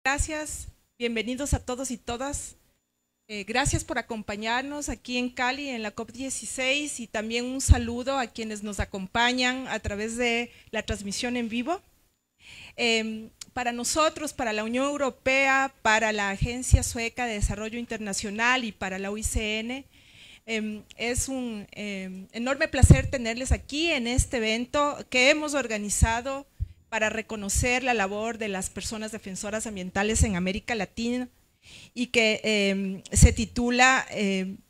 Gracias, bienvenidos a todos y todas. Gracias por acompañarnos aquí en Cali en la COP16 y también un saludo a quienes nos acompañan a través de la transmisión en vivo. Para nosotros, para la Unión Europea, para la Agencia Sueca de Desarrollo Internacional y para la UICN, es un enorme placer tenerles aquí en este evento que hemos organizado para reconocer la labor de las personas defensoras ambientales en América Latina y que se titula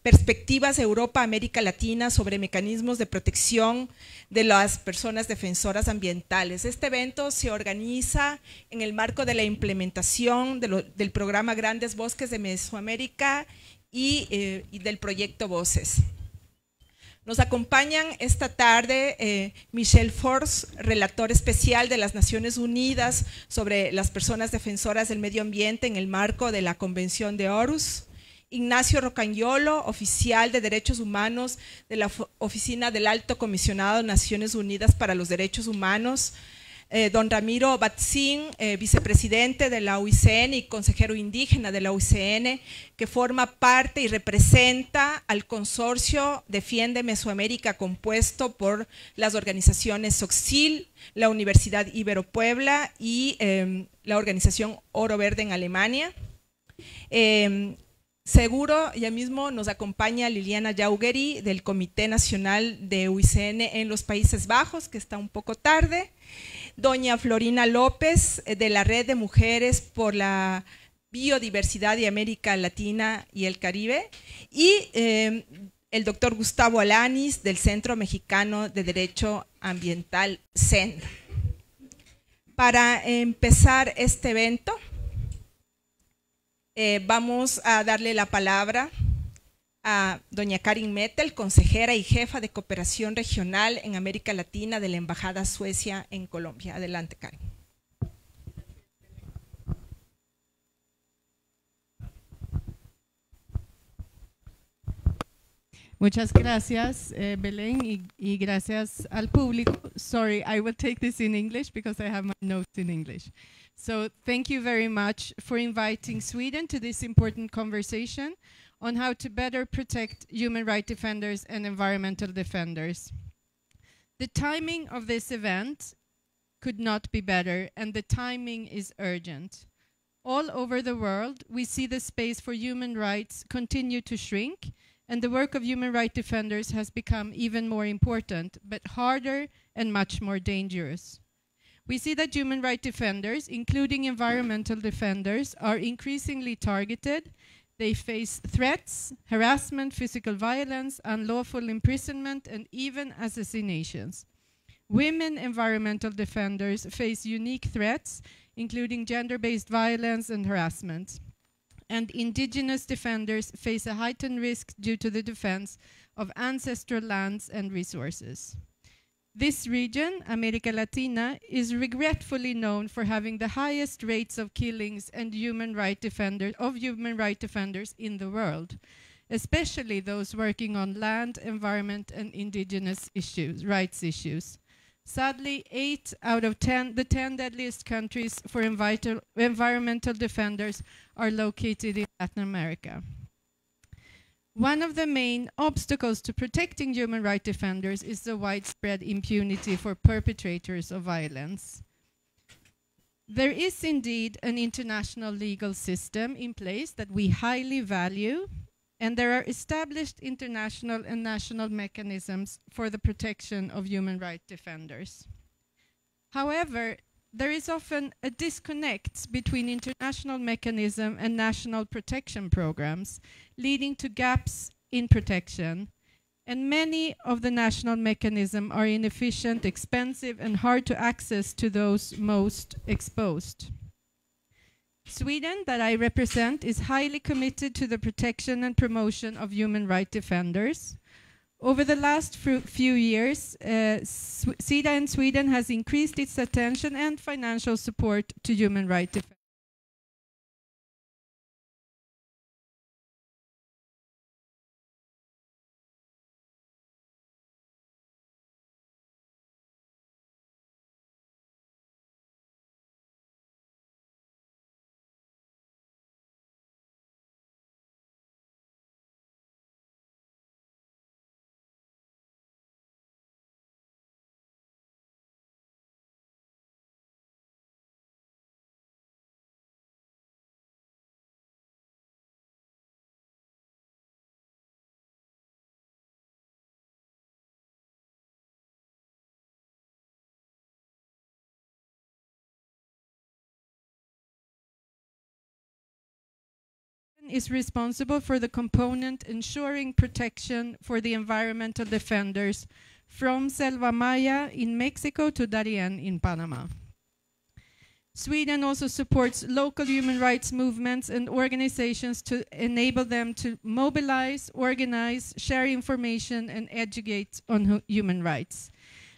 Perspectivas Europa-América Latina sobre mecanismos de protección de las personas defensoras ambientales. Este evento se organiza en el marco de la implementación del programa Grandes Bosques de Mesoamérica y del proyecto Voces. Nos acompañan esta tarde Michel Forst, relator especial de las Naciones Unidas sobre las personas defensoras del medio ambiente en el marco de la Convención de Aarhus. Ignacio Rocagnolo, oficial de Derechos Humanos de la Oficina del Alto Comisionado de Naciones Unidas para los Derechos Humanos. Don Ramiro Batzin, vicepresidente de la UICN y consejero indígena de la UICN, que forma parte y representa al consorcio Defiende Mesoamérica, compuesto por las organizaciones SOXIL, la Universidad Ibero Puebla y la organización Oro Verde en Alemania. Seguro, ya mismo nos acompaña Liliana Jaugeri del Comité Nacional de UICN en los Países Bajos, que está un poco tarde. Doña Florina López, de la Red de Mujeres por la Biodiversidad de América Latina y el Caribe, y el doctor Gustavo Alanis, del Centro Mexicano de Derecho Ambiental, CEN. Para empezar este evento, vamos a darle la palabra a doña Karin Mettel, consejera y jefa de cooperación regional en América Latina de la Embajada Suecia en Colombia. Adelante, Karin. Muchas gracias, Belén, y gracias al público. Sorry, I will take this in English because I have my notes in English. So thank you very much for inviting Sweden to this important conversation on how to better protect human rights defenders and environmental defenders. The timing of this event could not be better, and the timing is urgent. All over the world, we see the space for human rights continue to shrink, and the work of human rights defenders has become even more important, but harder and much more dangerous. We see that human rights defenders, including environmental defenders, are increasingly targeted. They face threats, harassment, physical violence, unlawful imprisonment, and even assassinations. Women environmental defenders face unique threats, including gender-based violence and harassment. And indigenous defenders face a heightened risk due to the defense of ancestral lands and resources. This region, America Latina, is regretfully known for having the highest rates of killings and human rights defenders in the world, especially those working on land, environment, and indigenous rights issues. Sadly, 8 out of 10, the 10 deadliest countries for environmental defenders are located in Latin America. One of the main obstacles to protecting human rights defenders is the widespread impunity for perpetrators of violence. There is indeed an international legal system in place that we highly value, and there are established international and national mechanisms for the protection of human rights defenders. However, there is often a disconnect between international mechanism and national protection programs, leading to gaps in protection. And many of the national mechanisms are inefficient, expensive, and hard to access to those most exposed. Sweden, that I represent, is highly committed to the protection and promotion of human rights defenders. Over the last few years, SIDA in Sweden has increased its attention and financial support to human rights defenders. is responsible for the component ensuring protection for the environmental defenders from Selva Maya in Mexico to Darien in Panama. Sweden also supports local human rights movements and organizations to enable them to mobilize, organize, share information, and educate on human rights.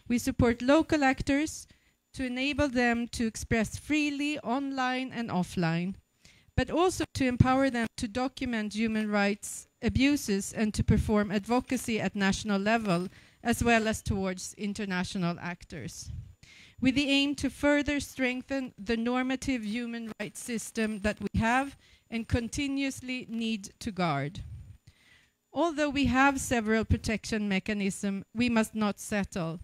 We support local actors to enable them to express freely online and offline, but also to empower them to document human rights abuses and to perform advocacy at national level, as well as towards international actors, with the aim to further strengthen the normative human rights system that we have and continuously need to guard. Although we have several protection mechanisms, we must not settle.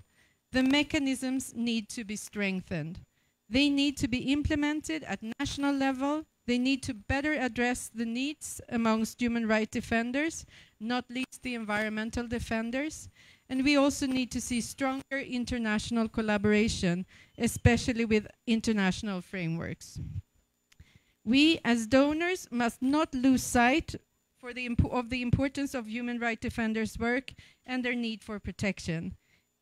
The mechanisms need to be strengthened. They need to be implemented at national level. They need to better address the needs amongst human rights defenders, not least the environmental defenders. And we also need to see stronger international collaboration, especially with international frameworks. We, as donors, must not lose sight of the importance of human rights defenders' work and their need for protection.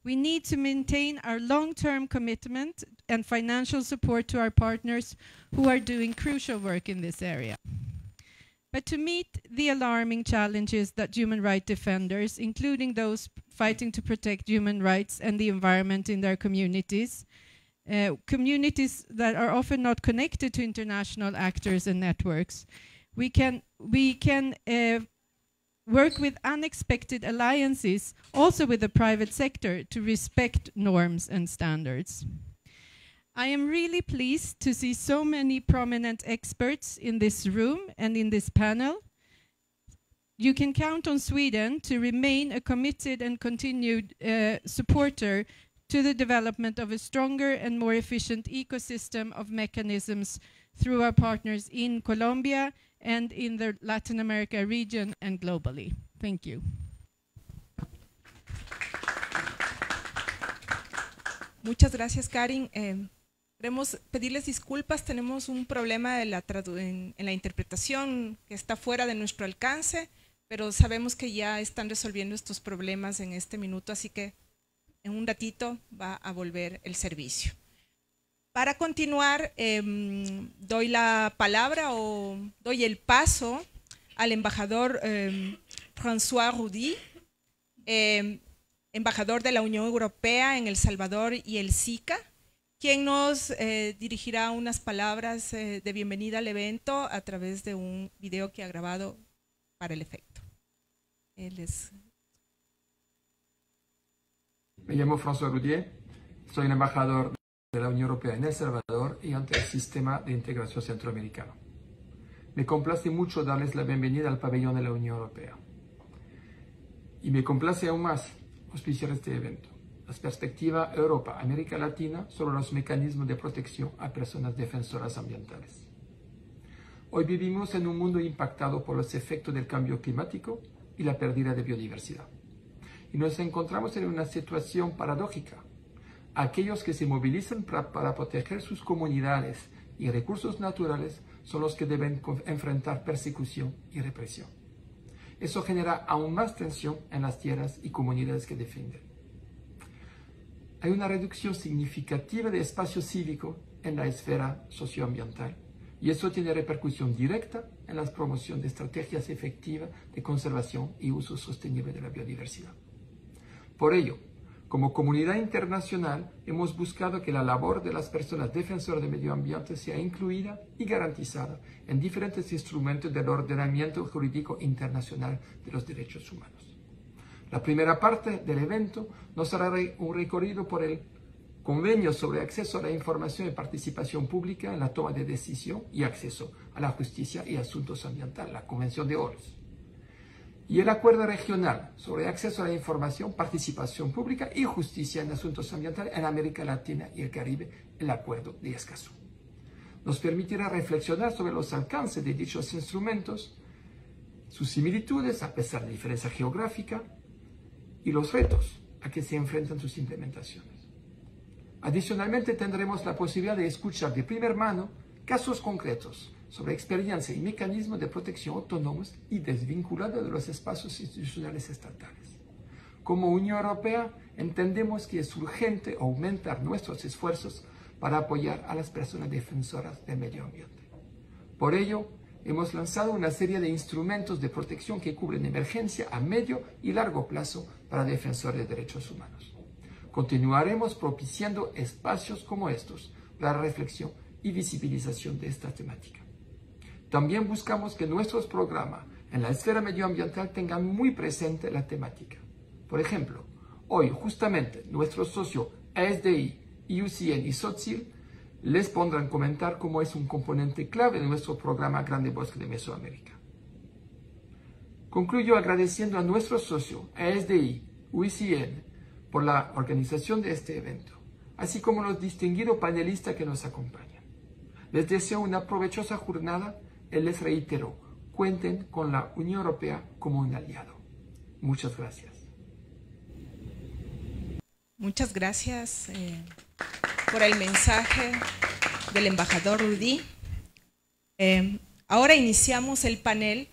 We need to maintain our long-term commitment and financial support to our partners who are doing crucial work in this area. But to meet the alarming challenges that human rights defenders, including those fighting to protect human rights and the environment in their communities, communities that are often not connected to international actors and networks, we can work with unexpected alliances, also with the private sector, to respect norms and standards. I am really pleased to see so many prominent experts in this room and in this panel. You can count on Sweden to remain a committed and continued supporter to the development of a stronger and more efficient ecosystem of mechanisms through our partners in Colombia and in the Latin America region and globally. Thank you. Muchas gracias, Karin. Queremos pedirles disculpas, tenemos un problema de en la interpretación que está fuera de nuestro alcance, pero sabemos que ya están resolviendo estos problemas en este minuto, así que en un ratito va a volver el servicio. Para continuar, doy la palabra o doy el paso al embajador François Roudy, embajador de la Unión Europea en El Salvador y el SICA, quien nos dirigirá unas palabras de bienvenida al evento a través de un video que ha grabado para el efecto. Me llamo François Roudy, soy el embajador de la Unión Europea en El Salvador y ante el Sistema de Integración Centroamericano. Me complace mucho darles la bienvenida al pabellón de la Unión Europea. Y me complace aún más auspiciar este evento. La perspectiva Europa-América Latina sobre los mecanismos de protección a personas defensoras ambientales. Hoy vivimos en un mundo impactado por los efectos del cambio climático y la pérdida de biodiversidad. Y nos encontramos en una situación paradójica. Aquellos que se movilizan para proteger sus comunidades y recursos naturales son los que deben enfrentar persecución y represión. Eso genera aún más tensión en las tierras y comunidades que defienden. Hay una reducción significativa de espacio cívico en la esfera socioambiental y eso tiene repercusión directa en la promoción de estrategias efectivas de conservación y uso sostenible de la biodiversidad. Por ello, como comunidad internacional, hemos buscado que la labor de las personas defensoras del medio ambiente sea incluida y garantizada en diferentes instrumentos del ordenamiento jurídico internacional de los derechos humanos. La primera parte del evento nos hará un recorrido por el Convenio sobre acceso a la información y participación pública en la toma de decisión y acceso a la justicia y asuntos ambientales, la Convención de Orhus. Y el Acuerdo Regional sobre acceso a la información, participación pública y justicia en asuntos ambientales en América Latina y el Caribe, el Acuerdo de Escazú. Nos permitirá reflexionar sobre los alcances de dichos instrumentos, sus similitudes a pesar de diferencia geográfica y los retos a que se enfrentan sus implementaciones. Adicionalmente, tendremos la posibilidad de escuchar de primera mano casos concretos sobre experiencia y mecanismos de protección autónomos y desvinculados de los espacios institucionales estatales. Como Unión Europea, entendemos que es urgente aumentar nuestros esfuerzos para apoyar a las personas defensoras del medio ambiente. Por ello, hemos lanzado una serie de instrumentos de protección que cubren emergencia a medio y largo plazo para defensores de derechos humanos. Continuaremos propiciando espacios como estos para reflexión y visibilización de esta temática. También buscamos que nuestros programas en la esfera medioambiental tengan muy presente la temática. Por ejemplo, hoy justamente nuestros socios ASDI, IUCN y SOTSIL les pondrán comentar cómo es un componente clave de nuestro programa Grande Bosque de Mesoamérica. Concluyo agradeciendo a nuestros socios ASDI, IUCN, por la organización de este evento, así como los distinguidos panelistas que nos acompañan. Les deseo una provechosa jornada y les reitero, cuenten con la Unión Europea como un aliado. Muchas gracias. Muchas gracias por el mensaje del embajador Rudy. Ahora iniciamos el panel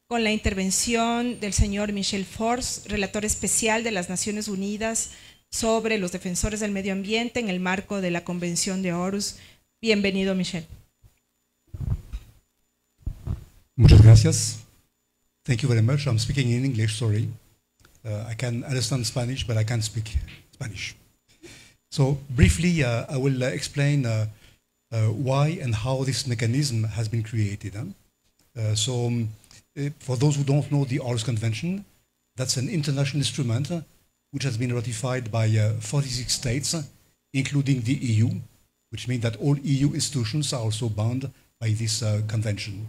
con la intervención del señor Michel Forst, relator especial de las Naciones Unidas sobre los defensores del medio ambiente en el marco de la Convención de Aarhus. Bienvenido, Michel. Muchas gracias. Thank you very much. I'm speaking in English, sorry. I can understand Spanish, but I can't speak Spanish. So briefly, I will explain why and how this mechanism has been created. For those who don't know the Aarhus Convention, that's an international instrument which has been ratified by 46 states, including the EU, which means that all EU institutions are also bound by this convention.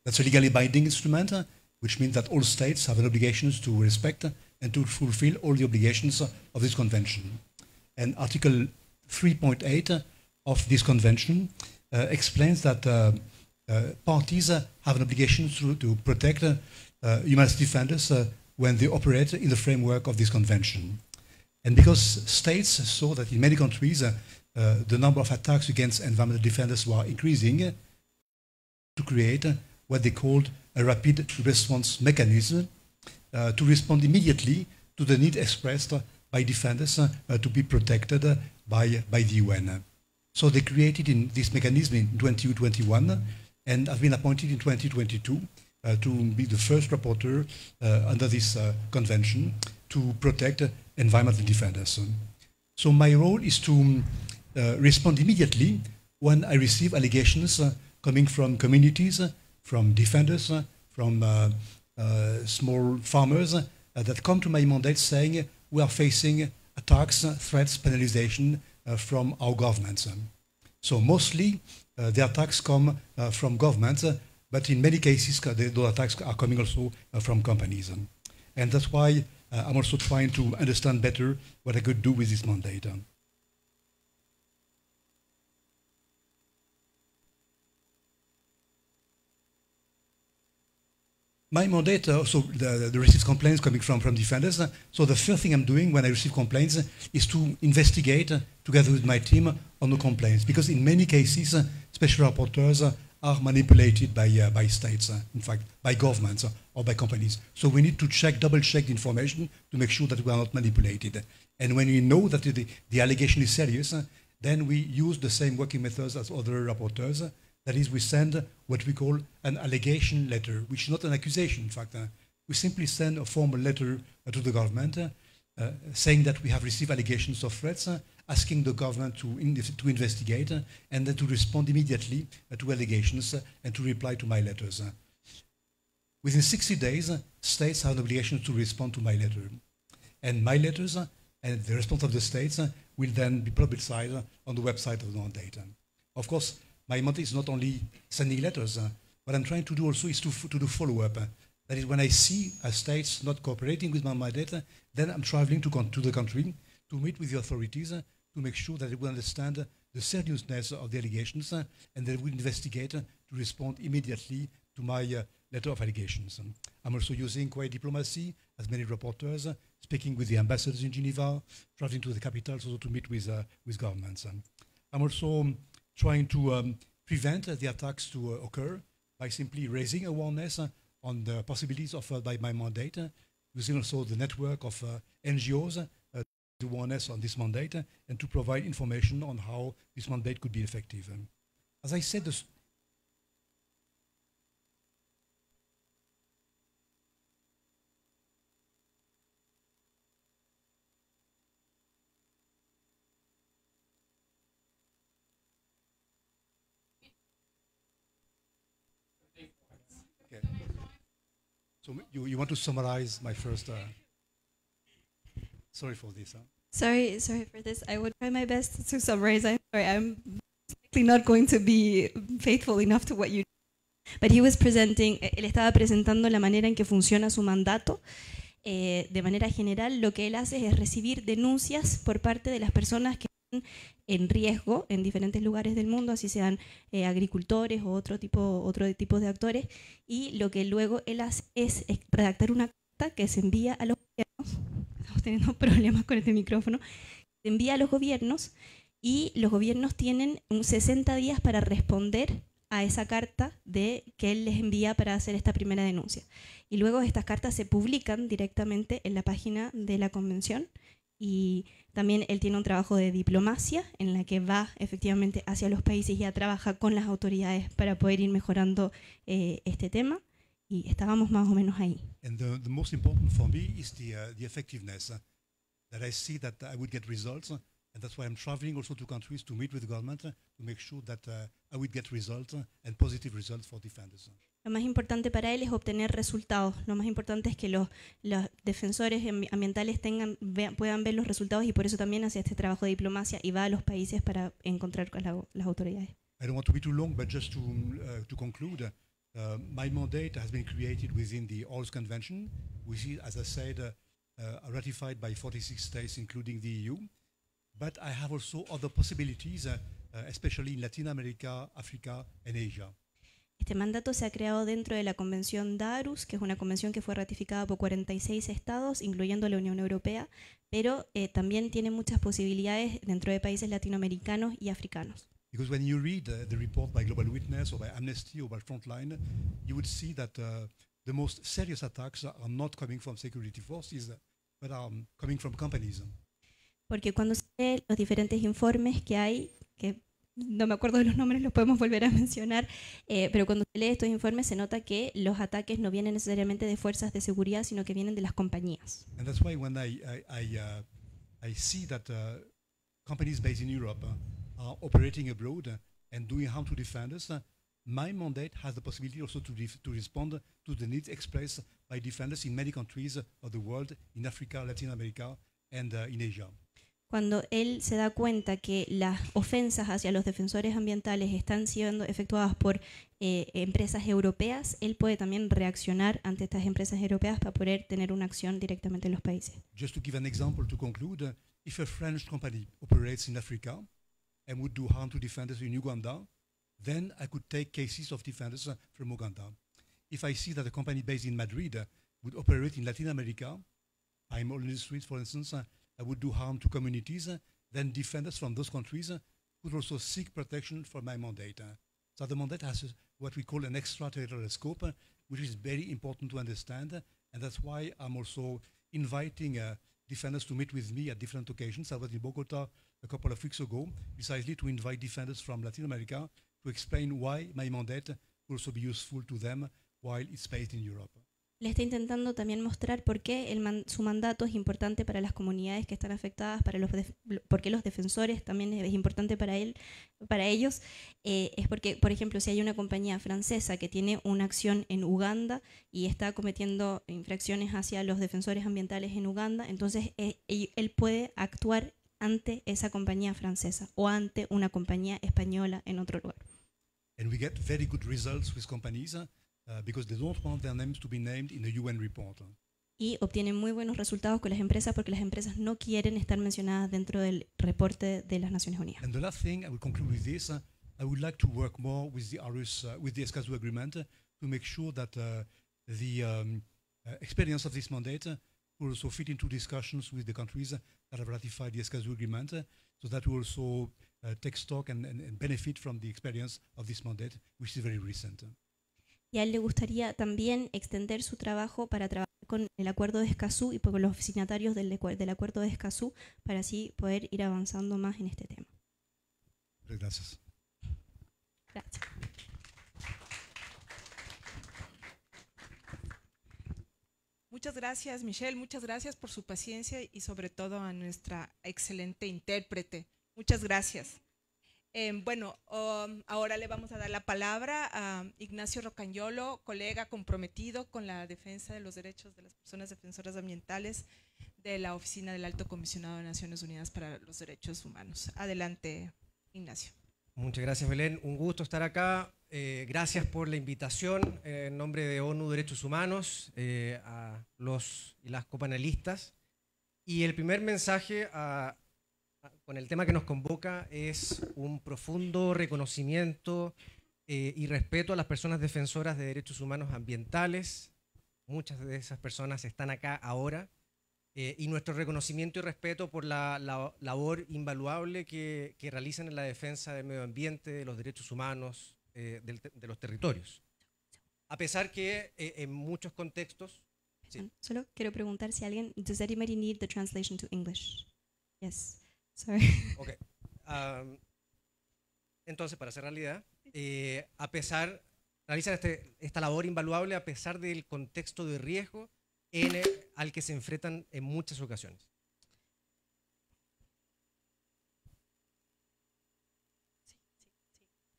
That's a legally binding instrument, which means that all states have an obligation to respect and to fulfill all the obligations of this convention. And Article 3.8 of this convention explains that parties have an obligation to protect human rights defenders when they operate in the framework of this convention. And because states saw that in many countries the number of attacks against environmental defenders were increasing, to create what they called a rapid response mechanism to respond immediately to the need expressed by defenders to be protected by the UN. So they created this mechanism in 2021 and have been appointed in 2022 to be the first rapporteur under this convention to protect environmental defenders. So my role is to respond immediately when I receive allegations coming from communities, from defenders, from small farmers that come to my mandate saying we are facing attacks, threats, penalization from our governments. So mostly the attacks come from governments, but in many cases those attacks are coming also from companies. And that's why I'm also trying to understand better what I could do with this mandate. My mandate also the receives complaints coming from defenders. So the first thing I'm doing when I receive complaints is to investigate together with my team on the complaints, because in many cases special rapporteurs are manipulated by states, in fact by governments or by companies. So we need to double check the information to make sure that we are not manipulated. And when we know that the allegation is serious, then we use the same working methods as other rapporteurs. That is, we send what we call an allegation letter, which is not an accusation, in fact. We simply send a formal letter to the government saying that we have received allegations of threats, asking the government to investigate and then to respond immediately to allegations and to reply to my letters. Within 60 days, states have an obligation to respond to my letter. And my letters and the response of the states will then be publicized on the website of the mandate. Of course, my mandate is not only sending letters. What I'm trying to do also is to do follow-up. That is, when I see states not cooperating with my mandate, then I'm traveling to the country to meet with the authorities to make sure that they will understand the seriousness of the allegations and they will investigate to respond immediately to my letter of allegations. I'm also using quiet diplomacy, as many reporters, speaking with the ambassadors in Geneva, traveling to the capitals also to meet with governments. I'm also trying to prevent the attacks to occur by simply raising awareness on the possibilities offered by my mandate, using also the network of NGOs to awareness on this mandate, and to provide information on how this mandate could be effective. As I said, okay. So you want to summarize my first? Sorry for this. Sorry for this. I would try my best to summarize. I'm sorry. I'm likely not going to be faithful enough to what you. But he was presenting. Él estaba presentando la manera en que funciona su mandato. De manera general, lo que él hace es recibir denuncias por parte de las personas que están en riesgo en diferentes lugares del mundo, así sean agricultores o otro tipo de actores. Y lo que luego él hace es redactar una carta que se envía a los gobiernos. Estamos teniendo problemas con este micrófono. Se envía a los gobiernos y los gobiernos tienen 60 días para responder a esa carta que él les envía para hacer esta primera denuncia. Y luego estas cartas se publican directamente en la página de la convención, y también él tiene un trabajo de diplomacia en la que va efectivamente hacia los países y ya trabaja con las autoridades para poder ir mejorando este tema, y estábamos más o menos ahí. And the most important for me is the effectiveness, that I see that I would get results, and that's why I'm traveling also to countries to meet with the government to make sure that I would get results and positive results for defenders. Lo más importante para él es obtener resultados. Lo más importante es que los defensores ambientales puedan ver los resultados, y por eso también hace este trabajo de diplomacia y va a los países para encontrar con las autoridades. I don't want to be too long, but just to conclude, my mandate has been created within the Aarhus Convention, which is, as I said, ratified by 46 states, including the EU. But I have also other possibilities, especially in Latin America, Africa, and Asia. Este mandato se ha creado dentro de la Convención de Aarhus, que es una convención que fue ratificada por 46 estados, incluyendo la Unión Europea, pero también tiene muchas posibilidades dentro de países latinoamericanos y africanos. Because when you read the report by Global Witness or by Amnesty or by Frontline, you would see that the most serious attacks are not coming from security forces, but are coming from companies. Porque cuando se lee los diferentes informes que hay, que no me acuerdo de los nombres, los podemos volver a mencionar, pero cuando se lee estos informes se nota que los ataques no vienen necesariamente de fuerzas de seguridad, sino que vienen de las compañías. And that's why when I see that companies based in Europe are operating abroad and doing harm to defenders, my mandate has the possibility also to respond to the needs expressed by defenders in many countries of the world, in Africa, Latin America, and in Asia. Cuando él se da cuenta que las ofensas hacia los defensores ambientales están siendo efectuadas por empresas europeas, él puede también reaccionar ante estas empresas europeas para poder tener una acción directamente en los países. Just to give an example to conclude, if a French company operates in Africa and would do harm to defenders in Uganda, then I could take cases of defenders from Uganda. If I see that a company based in Madrid would operate in Latin America, I'm on the streets, for instance, I would do harm to communities, then defenders from those countries could also seek protection from my mandate. So the mandate has what we call an extraterritorial scope, which is very important to understand, and that's why I'm also inviting defenders to meet with me at different occasions. I was in Bogota a couple of weeks ago, precisely to invite defenders from Latin America to explain why my mandate will also be useful to them while it's based in Europe. Le está intentando también mostrar por qué su mandato es importante para las comunidades que están afectadas, por qué los defensores también es importante para ellos. Es porque, por ejemplo, si hay una compañía francesa que tiene una acción en Uganda y está cometiendo infracciones hacia los defensores ambientales en Uganda, entonces él puede actuar ante esa compañía francesa o ante una compañía española en otro lugar. And we get very good results with companies. Because they don't want their names to be named in a UN report. Y obtienen muy buenos resultados con las empresas porque las empresas no quieren estar mencionadas dentro del reporte de las Naciones Unidas. And the last thing I will conclude with this, I would like to work more with the Aarhus, with the Escazú agreement, to make sure that the experience of this mandate will also fit into discussions with the countries that have ratified the Escazú agreement, so that we also take stock and benefit from the experience of this mandate, which is very recent. y a él le gustaría también extender su trabajo para trabajar con el acuerdo de Escazú y con los signatarios del acuerdo de Escazú para así poder ir avanzando más en este tema. Gracias. Gracias. Muchas gracias, Michelle. Muchas gracias por su paciencia y sobre todo a nuestra excelente intérprete. Muchas gracias. Bueno, ahora le vamos a dar la palabra a Ignacio Rocagnolo, colega comprometido con la defensa de los derechos de las personas defensoras ambientales de la Oficina del Alto Comisionado de Naciones Unidas para los Derechos Humanos. Adelante, Ignacio. Muchas gracias, Belén. Un gusto estar acá. Gracias por la invitación en nombre de ONU Derechos Humanos a los y las copanelistas. Y el primer mensaje con el tema que nos convoca es un profundo reconocimiento y respeto a las personas defensoras de derechos humanos ambientales. Muchas de esas personas están acá ahora. Y nuestro reconocimiento y respeto por la labor invaluable que realizan en la defensa del medio ambiente, de los derechos humanos, de los territorios. A pesar que en muchos contextos... Sí. Solo quiero preguntar si alguien... Does anybody need the translation to English? Yes. Sorry. Okay. Entonces, para hacer realidad, realizan esta labor invaluable a pesar del contexto de riesgo al que se enfrentan en muchas ocasiones.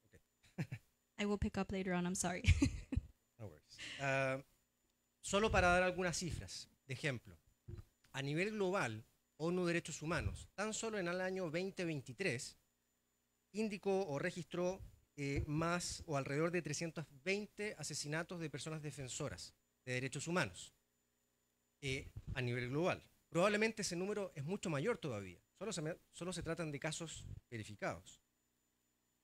Okay. I will pick up later on, I'm sorry. No worries. Solo para dar algunas cifras, de ejemplo, a nivel global, ONU Derechos Humanos, tan solo en el año 2023, indicó o registró más o alrededor de 320 asesinatos de personas defensoras de derechos humanos. A nivel global. Probablemente ese número es mucho mayor todavía. Solo se tratan de casos verificados.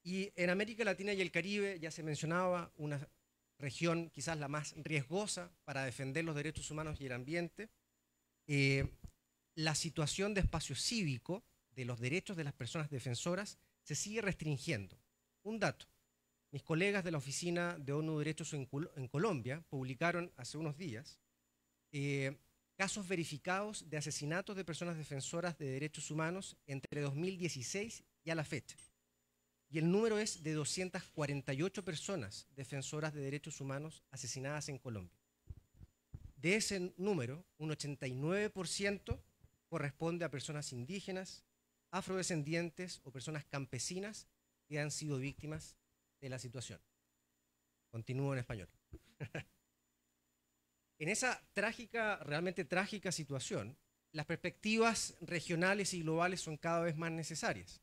Y en América Latina y el Caribe, ya se mencionaba, una región quizás la más riesgosa para defender los derechos humanos y el ambiente, la situación de espacio cívico de los derechos de las personas defensoras se sigue restringiendo. Un dato. Mis colegas de la Oficina de ONU Derechos en Colombia publicaron hace unos días casos verificados de asesinatos de personas defensoras de derechos humanos entre 2016 y a la fecha. Y el número es de 248 personas defensoras de derechos humanos asesinadas en Colombia. De ese número, un 89% corresponde a personas indígenas, afrodescendientes o personas campesinas que han sido víctimas de la situación. Continúo en español. En esa realmente trágica situación, las perspectivas regionales y globales son cada vez más necesarias.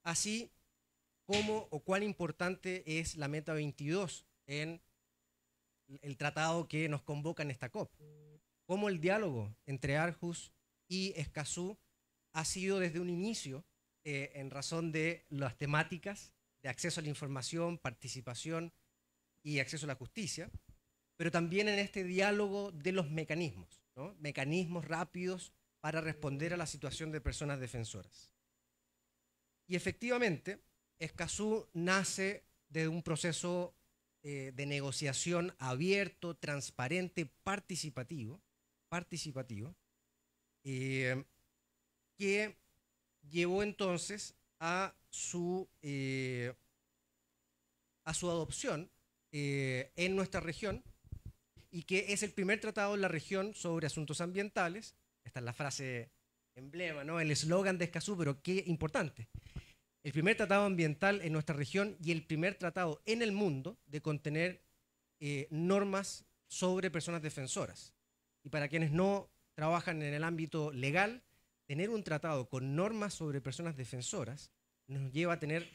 Así como o cuán importante es la Meta 22 en el tratado que nos convoca en esta COP. Cómo el diálogo entre Aarhus y Escazú ha sido desde un inicio, en razón de las temáticas de acceso a la información, participación y acceso a la justicia, pero también en este diálogo de los mecanismos, ¿no? Mecanismos rápidos para responder a la situación de personas defensoras. Y efectivamente, Escazú nace de un proceso de negociación abierto, transparente, participativo, que llevó entonces a su adopción en nuestra región, y que es el primer tratado en la región sobre asuntos ambientales. Esta es la frase emblema, ¿no? El eslogan de Escazú, pero qué importante. El primer tratado ambiental en nuestra región y el primer tratado en el mundo de contener normas sobre personas defensoras. Y para quienes no trabajan en el ámbito legal, tener un tratado con normas sobre personas defensoras nos lleva a tener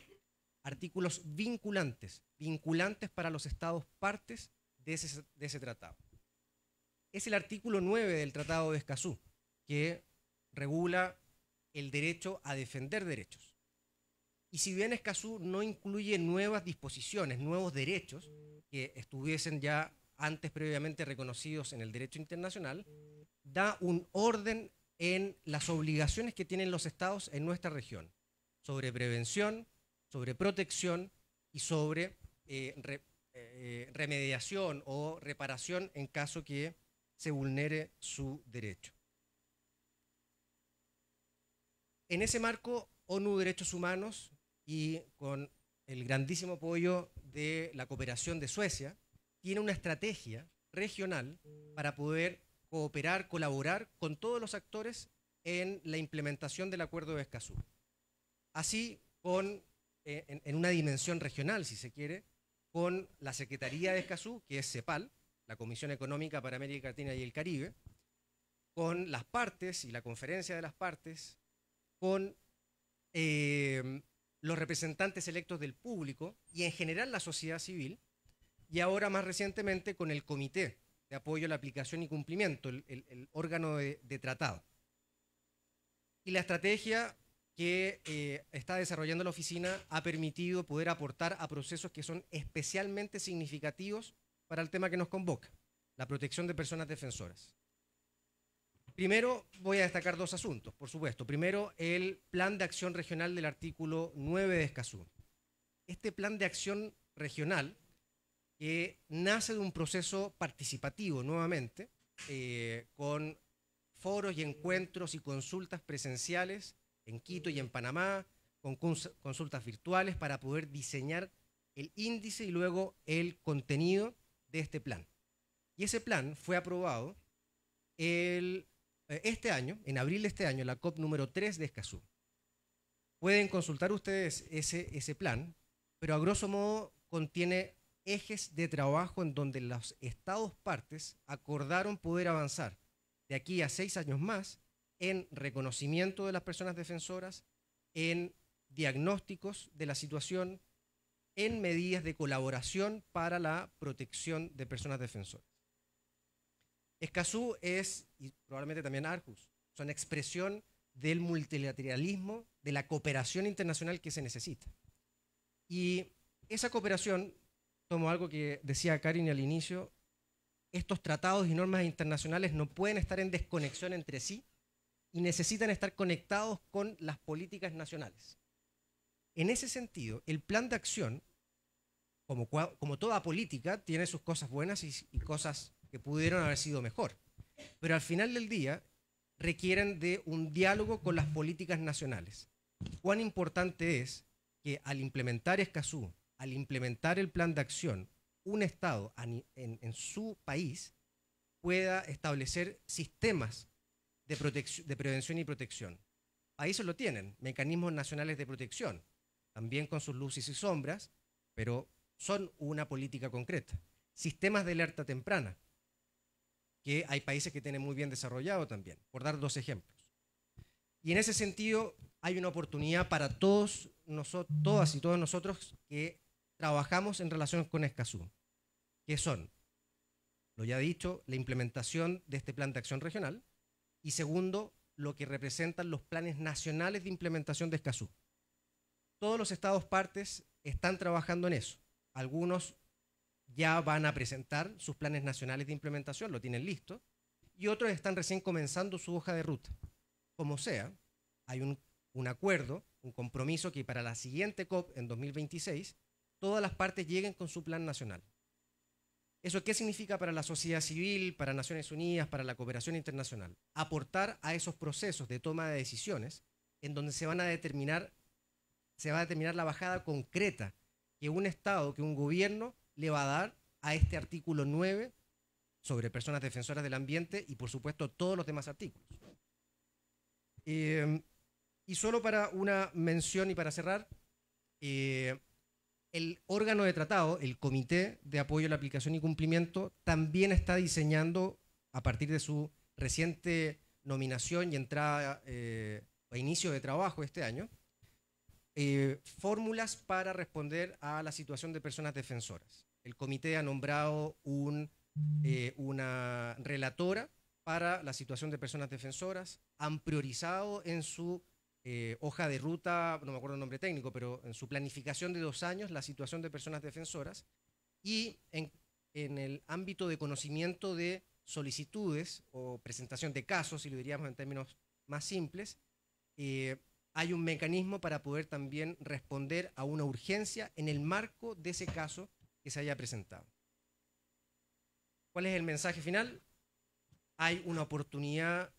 artículos vinculantes para los estados partes de ese tratado. Es el artículo 9 del Tratado de Escazú, que regula el derecho a defender derechos. Y si bien Escazú no incluye nuevas disposiciones, nuevos derechos que estuviesen ya antes previamente reconocidos en el derecho internacional, da un orden en las obligaciones que tienen los estados en nuestra región, sobre prevención, sobre protección y sobre remediación o reparación en caso que se vulnere su derecho. En ese marco, ONU Derechos Humanos, y con el grandísimo apoyo de la cooperación de Suecia, tiene una estrategia regional para poder cooperar, colaborar con todos los actores en la implementación del Acuerdo de Escazú. Así, en una dimensión regional, si se quiere, con la Secretaría de Escazú, que es CEPAL, la Comisión Económica para América Latina y el Caribe, con las partes y la Conferencia de las Partes, con los representantes electos del público y en general la sociedad civil, y ahora más recientemente con el Comité de Apoyo a la Aplicación y Cumplimiento, el órgano de tratado. Y la estrategia que está desarrollando la oficina ha permitido poder aportar a procesos que son especialmente significativos para el tema que nos convoca, la protección de personas defensoras. Primero voy a destacar dos asuntos, por supuesto. Primero, el Plan de Acción Regional del artículo 9 de Escazú. Este Plan de Acción Regional, que nace de un proceso participativo nuevamente, con foros y encuentros y consultas presenciales en Quito y en Panamá, con consultas virtuales para poder diseñar el índice y luego el contenido de este plan. Y ese plan fue aprobado este año, en abril de este año, la COP número 3 de Escazú. Pueden consultar ustedes ese plan, pero a grosso modo contiene ejes de trabajo en donde los estados partes acordaron poder avanzar de aquí a 6 años más en reconocimiento de las personas defensoras, en diagnósticos de la situación, en medidas de colaboración para la protección de personas defensoras. Escazú es, y probablemente también Aarhus, son expresión del multilateralismo, de la cooperación internacional que se necesita. Y esa cooperación, tomo algo que decía Karin al inicio, estos tratados y normas internacionales no pueden estar en desconexión entre sí y necesitan estar conectados con las políticas nacionales. En ese sentido, el plan de acción, como toda política, tiene sus cosas buenas y cosas que pudieron haber sido mejor. Pero al final del día requieren de un diálogo con las políticas nacionales. Cuán importante es que al implementar Escazú, al implementar el plan de acción, un Estado en su país pueda establecer sistemas de prevención y protección. Países lo tienen, mecanismos nacionales de protección, también con sus luces y sombras, pero son una política concreta. Sistemas de alerta temprana, que hay países que tienen muy bien desarrollado también, por dar 2 ejemplos. Y en ese sentido hay una oportunidad para todas y todos nosotros que trabajamos en relación con Escazú, que son, lo ya dicho, la implementación de este plan de acción regional, y segundo, lo que representan los planes nacionales de implementación de Escazú. Todos los estados partes están trabajando en eso. Algunos ya van a presentar sus planes nacionales de implementación, lo tienen listo, y otros están recién comenzando su hoja de ruta. Como sea, hay un acuerdo, un compromiso que para la siguiente COP en 2026, todas las partes lleguen con su plan nacional. ¿Eso qué significa para la sociedad civil, para Naciones Unidas, para la cooperación internacional? Aportar a esos procesos de toma de decisiones en donde se va a determinar la bajada concreta que un Estado, que un gobierno le va a dar a este artículo 9 sobre personas defensoras del ambiente y por supuesto todos los demás artículos. Y solo para una mención y para cerrar, el órgano de tratado, el Comité de Apoyo a la Aplicación y Cumplimiento, también está diseñando, a partir de su reciente nominación y entrada a inicio de trabajo este año, fórmulas para responder a la situación de personas defensoras. El comité ha nombrado una relatora para la situación de personas defensoras, han priorizado en su hoja de ruta, no me acuerdo el nombre técnico, pero en su planificación de 2 años la situación de personas defensoras, y en el ámbito de conocimiento de solicitudes o presentación de casos, si lo diríamos en términos más simples, hay un mecanismo para poder también responder a una urgencia en el marco de ese caso que que se haya presentado. ¿Cuál es el mensaje final? Hay una oportunidad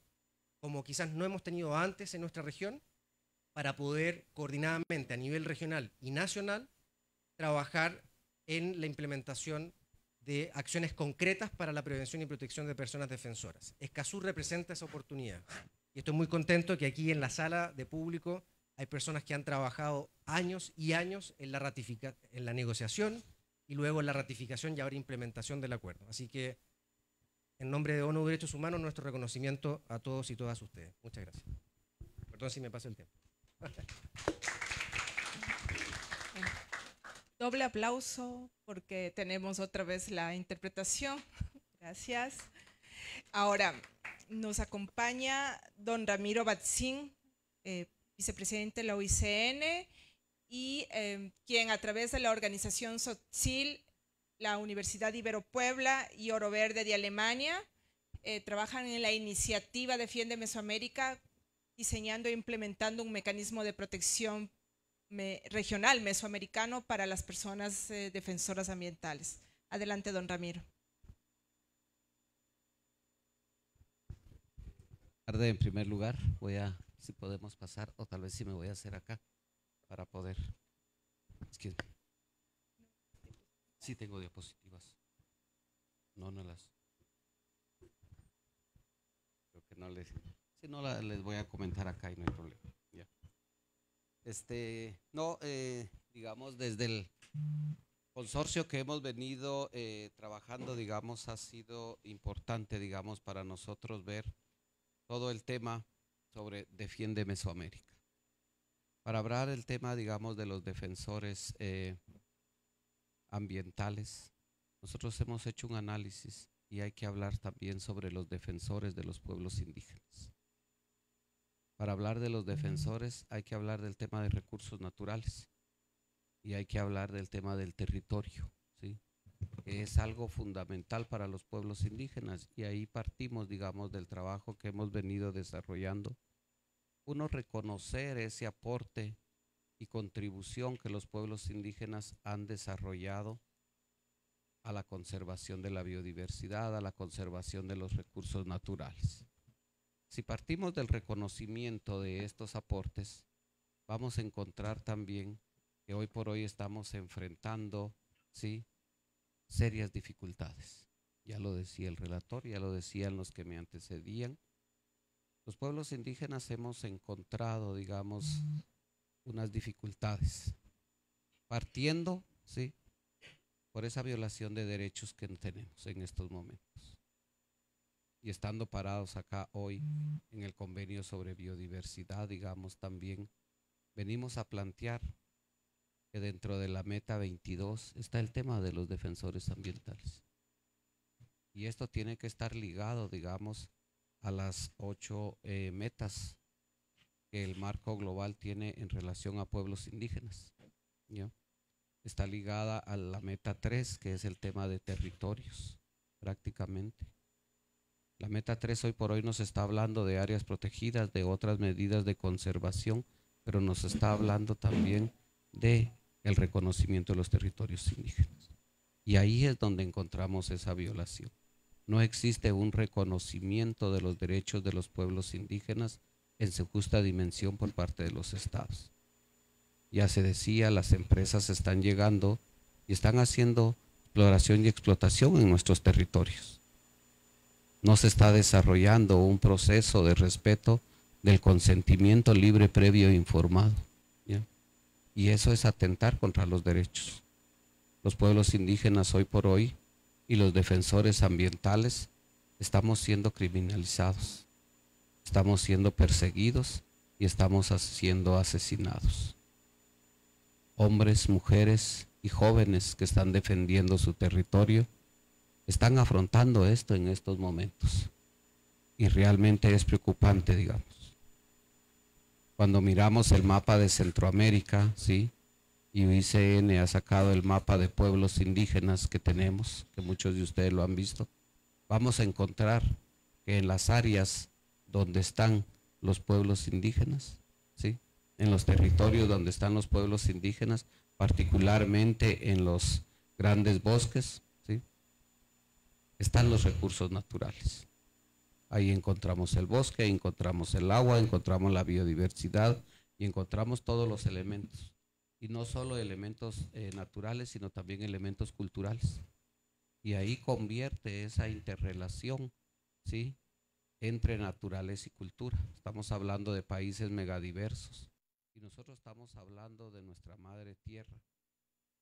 como quizás no hemos tenido antes en nuestra región para poder coordinadamente a nivel regional y nacional trabajar en la implementación de acciones concretas para la prevención y protección de personas defensoras. Escazú representa esa oportunidad y estoy muy contento que aquí en la sala de público hay personas que han trabajado años y años en la negociación y luego en la ratificación y ahora implementación del acuerdo. Así que en nombre de ONU Derechos Humanos, nuestro reconocimiento a todos y todas ustedes. Muchas gracias. Perdón si me paso el tiempo. Doble aplauso porque tenemos otra vez la interpretación. Gracias. Ahora nos acompaña don Ramiro Batzin, vicepresidente de la OICN y quien a través de la organización SOTSIL, la Universidad Ibero Puebla y Oro Verde de Alemania trabajan en la iniciativa Defiende Mesoamérica, diseñando e implementando un mecanismo de protección regional mesoamericano para las personas defensoras ambientales. Adelante, don Ramiro. En primer lugar, si podemos pasar, o tal vez si me voy a hacer acá para poder. Sí tengo diapositivas. No las. Creo que no les. Si no les voy a comentar acá y no hay problema. Ya. Digamos desde el consorcio que hemos venido trabajando, digamos, ha sido importante, digamos, para nosotros ver todo el tema sobre Defiende Mesoamérica. Para hablar del tema, digamos, de los defensores ambientales, nosotros hemos hecho un análisis y hay que hablar también sobre los defensores de los pueblos indígenas. Para hablar de los defensores hay que hablar del tema de recursos naturales y hay que hablar del tema del territorio, ¿sí? Que es algo fundamental para los pueblos indígenas y ahí partimos, digamos, del trabajo que hemos venido desarrollando. Uno, reconocer ese aporte y contribución que los pueblos indígenas han desarrollado a la conservación de la biodiversidad, a la conservación de los recursos naturales. Si partimos del reconocimiento de estos aportes, vamos a encontrar también que hoy por hoy estamos enfrentando, ¿sí?, serias dificultades. Ya lo decía el relator, ya lo decían los que me antecedían. Los pueblos indígenas hemos encontrado, digamos, unas dificultades, partiendo, ¿sí?, por esa violación de derechos que tenemos en estos momentos. Y estando parados acá hoy en el convenio sobre biodiversidad, digamos, también venimos a plantear que dentro de la meta 22 está el tema de los defensores ambientales. Y esto tiene que estar ligado, digamos, a las 8 metas que el marco global tiene en relación a pueblos indígenas, ¿ya? Está ligada a la meta 3, que es el tema de territorios, prácticamente. La meta 3 hoy por hoy nos está hablando de áreas protegidas, de otras medidas de conservación, pero nos está hablando también de el reconocimiento de los territorios indígenas. Y ahí es donde encontramos esa violación. No existe un reconocimiento de los derechos de los pueblos indígenas en su justa dimensión por parte de los estados. Ya se decía, las empresas están llegando y están haciendo exploración y explotación en nuestros territorios. No se está desarrollando un proceso de respeto del consentimiento libre, previo e informado, ¿ya? Y eso es atentar contra los derechos. Los pueblos indígenas hoy por hoy y los defensores ambientales estamos siendo criminalizados, estamos siendo perseguidos y estamos siendo asesinados. Hombres, mujeres y jóvenes que están defendiendo su territorio están afrontando esto en estos momentos y realmente es preocupante, digamos. Cuando miramos el mapa de Centroamérica, ¿sí?, y OICN ha sacado el mapa de pueblos indígenas que tenemos, que muchos de ustedes lo han visto, vamos a encontrar que en las áreas donde están los pueblos indígenas, ¿sí?, en los territorios donde están los pueblos indígenas, particularmente en los grandes bosques, ¿sí? Están los recursos naturales. Ahí encontramos el bosque, ahí encontramos el agua, encontramos la biodiversidad y encontramos todos los elementos. Y no solo elementos naturales, sino también elementos culturales. Y ahí convierte esa interrelación, ¿sí?, entre naturaleza y cultura. Estamos hablando de países megadiversos y nosotros estamos hablando de nuestra madre tierra.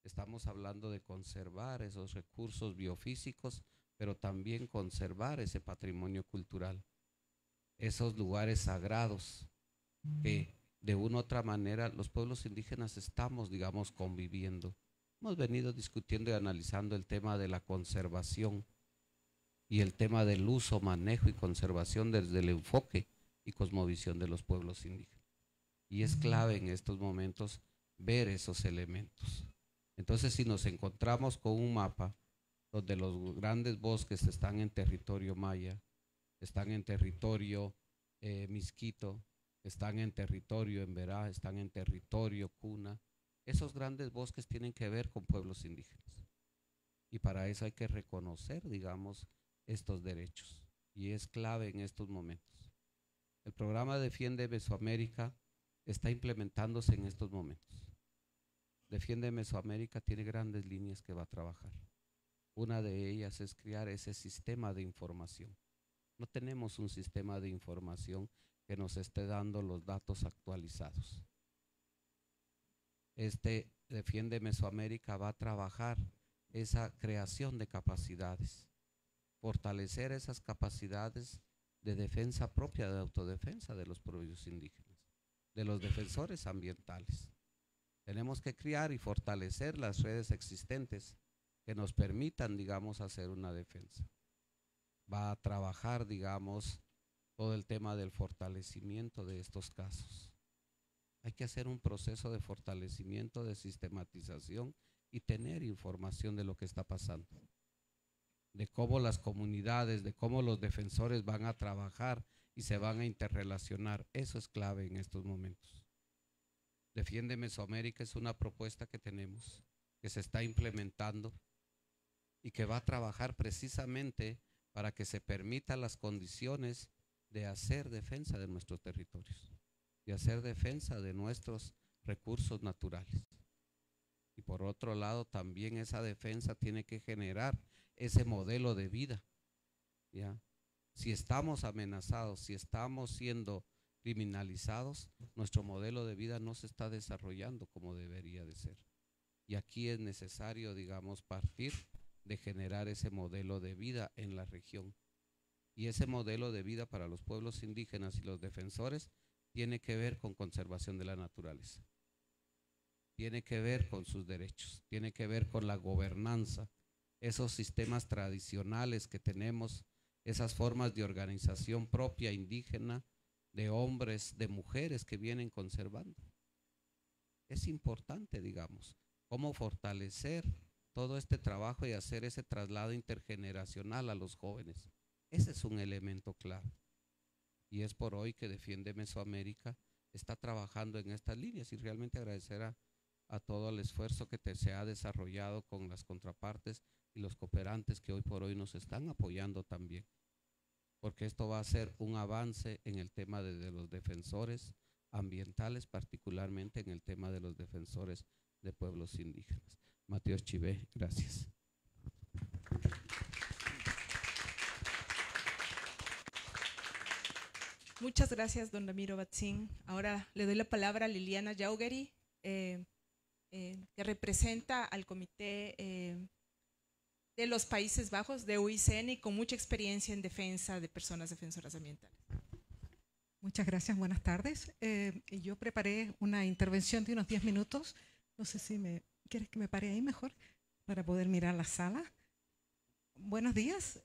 Estamos hablando de conservar esos recursos biofísicos, pero también conservar ese patrimonio cultural, esos lugares sagrados que de una u otra manera los pueblos indígenas estamos, digamos, conviviendo. Hemos venido discutiendo y analizando el tema de la conservación y el tema del uso, manejo y conservación desde el enfoque y cosmovisión de los pueblos indígenas. Y es clave en estos momentos ver esos elementos. Entonces, si nos encontramos con un mapa donde los grandes bosques están en territorio maya, están en territorio misquito, están en territorio emberá, están en territorio cuna, esos grandes bosques tienen que ver con pueblos indígenas. Y para eso hay que reconocer, digamos, estos derechos. Y es clave en estos momentos. El programa Defiende Mesoamérica está implementándose en estos momentos. Defiende Mesoamérica tiene grandes líneas que va a trabajar. Una de ellas es crear ese sistema de información. No tenemos un sistema de información que nos esté dando los datos actualizados. Este Defiende Mesoamérica va a trabajar esa creación de capacidades, fortalecer esas capacidades de defensa propia, de autodefensa de los pueblos indígenas, de los defensores ambientales. Tenemos que crear y fortalecer las redes existentes que nos permitan, digamos, hacer una defensa. Va a trabajar, digamos, todo el tema del fortalecimiento de estos casos. Hay que hacer un proceso de fortalecimiento, de sistematización y tener información de lo que está pasando, de cómo las comunidades, de cómo los defensores van a trabajar y se van a interrelacionar. Eso es clave en estos momentos. Defiende Mesoamérica es una propuesta que tenemos, que se está implementando y que va a trabajar precisamente para que se permitan las condiciones de hacer defensa de nuestros territorios, de hacer defensa de nuestros recursos naturales. Y por otro lado, también esa defensa tiene que generar ese modelo de vida, ¿ya? Si estamos amenazados, si estamos siendo criminalizados, nuestro modelo de vida no se está desarrollando como debería de ser. Y aquí es necesario, digamos, partir de generar ese modelo de vida en la región. Y ese modelo de vida para los pueblos indígenas y los defensores tiene que ver con conservación de la naturaleza, tiene que ver con sus derechos, tiene que ver con la gobernanza, esos sistemas tradicionales que tenemos, esas formas de organización propia indígena, de hombres, de mujeres que vienen conservando. Es importante, digamos, cómo fortalecer todo este trabajo y hacer ese traslado intergeneracional a los jóvenes. Ese es un elemento clave. Y es por hoy que Defiende Mesoamérica está trabajando en estas líneas, y realmente agradecer a todo el esfuerzo que se ha desarrollado con las contrapartes y los cooperantes que hoy por hoy nos están apoyando también, porque esto va a ser un avance en el tema de los defensores ambientales, particularmente en el tema de los defensores de pueblos indígenas. Matías Chivé, gracias. Muchas gracias, don Ramiro Batzin. Ahora le doy la palabra a Liliana Yaugeri, que representa al Comité de los Países Bajos de UICN y con mucha experiencia en defensa de personas defensoras ambientales. Muchas gracias, buenas tardes. Yo preparé una intervención de unos 10 minutos. No sé si quieres que me pare ahí mejor para poder mirar la sala. Buenos días.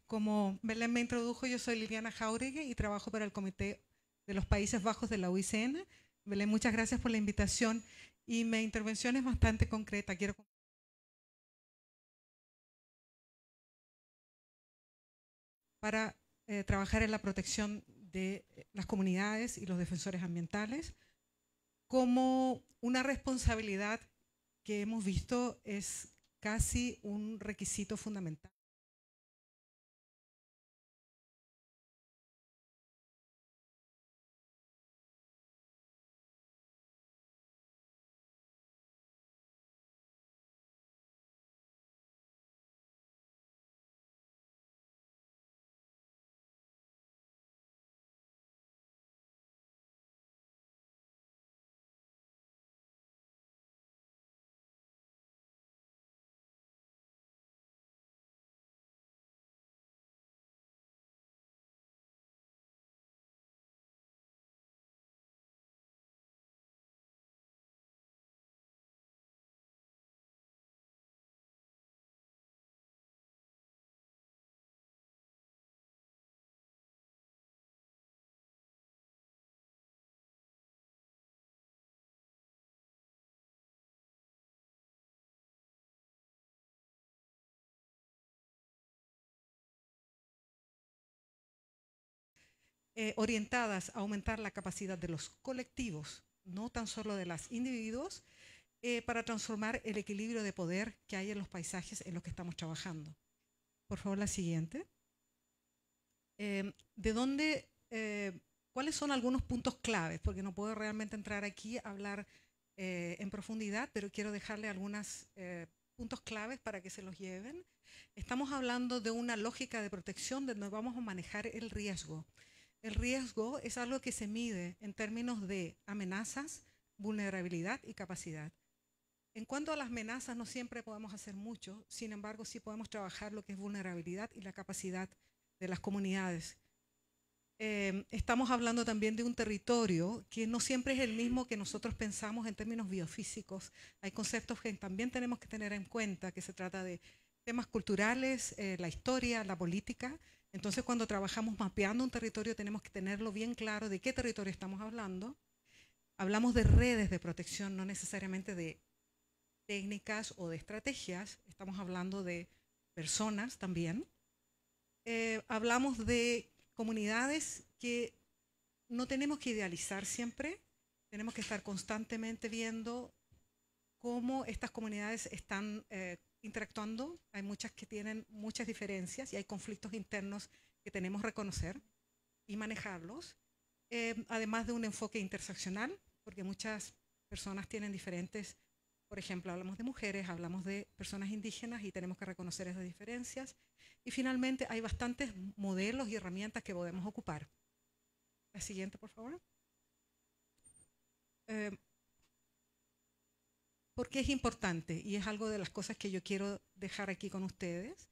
Como Belén me introdujo, yo soy Liliana Jáuregui y trabajo para el Comité de los Países Bajos de la UICN. Belén, muchas gracias por la invitación y mi intervención es bastante concreta. Quiero para trabajar en la protección de las comunidades y los defensores ambientales. Como una responsabilidad que hemos visto es casi un requisito fundamental. Orientadas a aumentar la capacidad de los colectivos, no tan solo de los individuos, para transformar el equilibrio de poder que hay en los paisajes en los que estamos trabajando. Por favor, la siguiente. ¿Cuáles son algunos puntos claves? Porque no puedo realmente entrar aquí a hablar en profundidad, pero quiero dejarle algunos puntos claves para que se los lleven. Estamos hablando de una lógica de protección donde vamos a manejar el riesgo. El riesgo es algo que se mide en términos de amenazas, vulnerabilidad y capacidad. En cuanto a las amenazas, no siempre podemos hacer mucho, sin embargo, sí podemos trabajar lo que es vulnerabilidad y la capacidad de las comunidades. Estamos hablando también de un territorio que no siempre es el mismo que nosotros pensamos en términos biofísicos. Hay conceptos que también tenemos que tener en cuenta, que se trata de temas culturales, la historia, la política. Entonces, cuando trabajamos mapeando un territorio, tenemos que tenerlo bien claro de qué territorio estamos hablando. Hablamos de redes de protección, no necesariamente de técnicas o de estrategias. Estamos hablando de personas también. Hablamos de comunidades que no tenemos que idealizar siempre. Tenemos que estar constantemente viendo cómo estas comunidades están interactuando. Hay muchas que tienen muchas diferencias y hay conflictos internos que tenemos que reconocer y manejarlos. Además de un enfoque interseccional, porque muchas personas tienen diferentes, por ejemplo, hablamos de mujeres, hablamos de personas indígenas y tenemos que reconocer esas diferencias. Y finalmente hay bastantes modelos y herramientas que podemos ocupar. La siguiente, por favor. Porque es importante y es algo de las cosas que yo quiero dejar aquí con ustedes.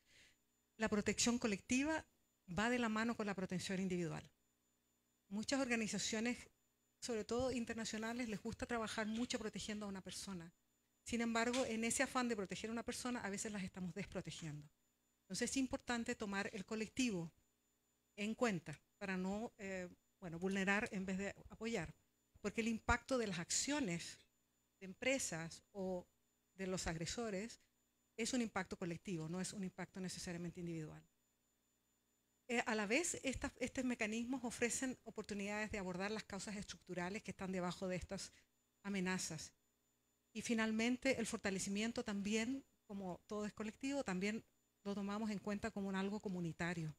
La protección colectiva va de la mano con la protección individual. Muchas organizaciones, sobre todo internacionales, les gusta trabajar mucho protegiendo a una persona. Sin embargo, en ese afán de proteger a una persona, a veces las estamos desprotegiendo. Entonces es importante tomar el colectivo en cuenta para no vulnerar en vez de apoyar. Porque el impacto de las acciones de empresas o de los agresores es un impacto colectivo, no es un impacto necesariamente individual. A la vez, estos mecanismos ofrecen oportunidades de abordar las causas estructurales que están debajo de estas amenazas. Y finalmente, el fortalecimiento también, como todo es colectivo, también lo tomamos en cuenta como algo comunitario.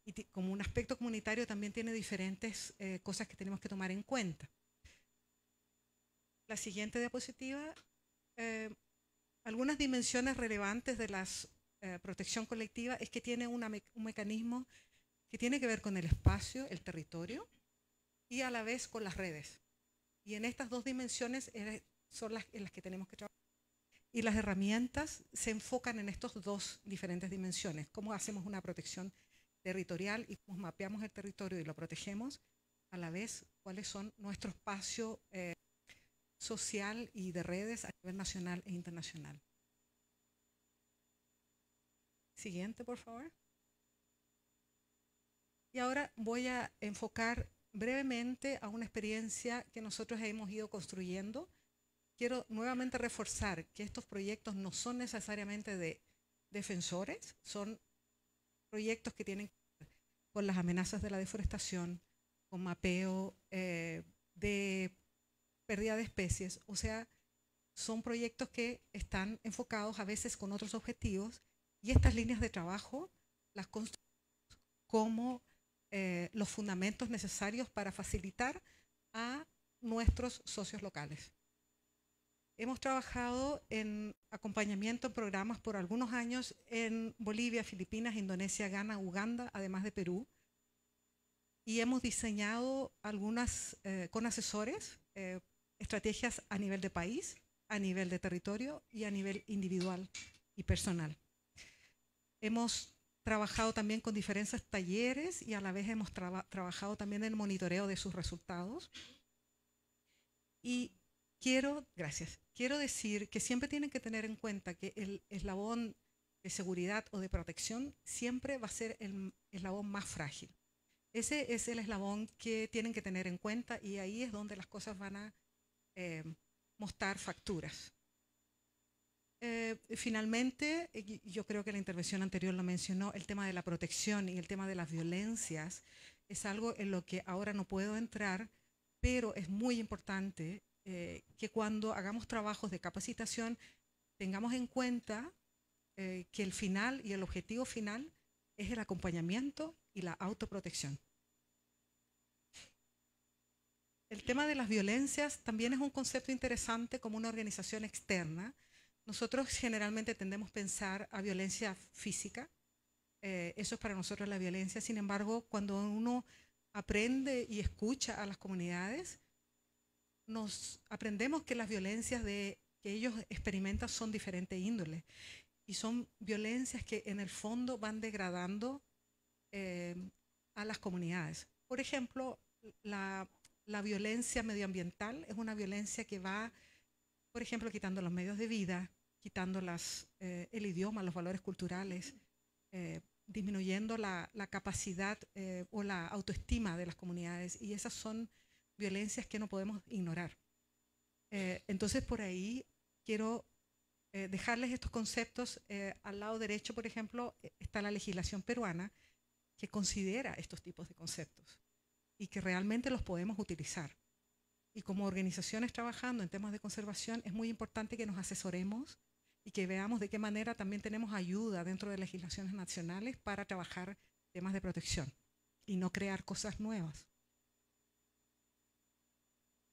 Y como un aspecto comunitario también tiene diferentes cosas que tenemos que tomar en cuenta. La siguiente diapositiva. Algunas dimensiones relevantes de la protección colectiva es que tiene un mecanismo que tiene que ver con el espacio, el territorio, y a la vez con las redes. Y en estas dos dimensiones son en las que tenemos que trabajar. Y las herramientas se enfocan en estas dos diferentes dimensiones. Cómo hacemos una protección territorial y cómo mapeamos el territorio y lo protegemos. A la vez, cuáles son nuestro espacio social y de redes a nivel nacional e internacional. Siguiente, por favor. Y ahora voy a enfocar brevemente a una experiencia que nosotros hemos ido construyendo. Quiero nuevamente reforzar que estos proyectos no son necesariamente de defensores, son proyectos que tienen que ver con las amenazas de la deforestación, con mapeo de pérdida de especies. O sea, son proyectos que están enfocados a veces con otros objetivos y estas líneas de trabajo las construimos como los fundamentos necesarios para facilitar a nuestros socios locales. Hemos trabajado en acompañamiento en programas por algunos años en Bolivia, Filipinas, Indonesia, Ghana, Uganda, además de Perú. Y hemos diseñado algunas, con asesores, estrategias a nivel de país, a nivel de territorio y a nivel individual y personal. Hemos trabajado también con diferentes talleres y a la vez hemos trabajado también en el monitoreo de sus resultados. Y quiero decir que siempre tienen que tener en cuenta que el eslabón de seguridad o de protección siempre va a ser el eslabón más frágil. Ese es el eslabón que tienen que tener en cuenta y ahí es donde las cosas van a mostrar facturas. Finalmente, yo creo que la intervención anterior lo mencionó, el tema de la protección y el tema de las violencias es algo en lo que ahora no puedo entrar, pero es muy importante que cuando hagamos trabajos de capacitación tengamos en cuenta que el final y el objetivo final es el acompañamiento y la autoprotección. El tema de las violencias también es un concepto interesante como una organización externa. Nosotros generalmente tendemos a pensar a violencia física, eso es para nosotros la violencia. Sin embargo, cuando uno aprende y escucha a las comunidades, nos aprendemos que las violencias que ellos experimentan son diferentes índoles y son violencias que en el fondo van degradando a las comunidades. Por ejemplo, la violencia medioambiental es una violencia que va, por ejemplo, quitando los medios de vida, quitando el idioma, los valores culturales, disminuyendo la capacidad o la autoestima de las comunidades, y esas son violencias que no podemos ignorar. Entonces, por ahí quiero dejarles estos conceptos. Al lado derecho, por ejemplo, está la legislación peruana que considera estos tipos de conceptos y que realmente los podemos utilizar. Y como organizaciones trabajando en temas de conservación, es muy importante que nos asesoremos y que veamos de qué manera también tenemos ayuda dentro de legislaciones nacionales para trabajar temas de protección y no crear cosas nuevas.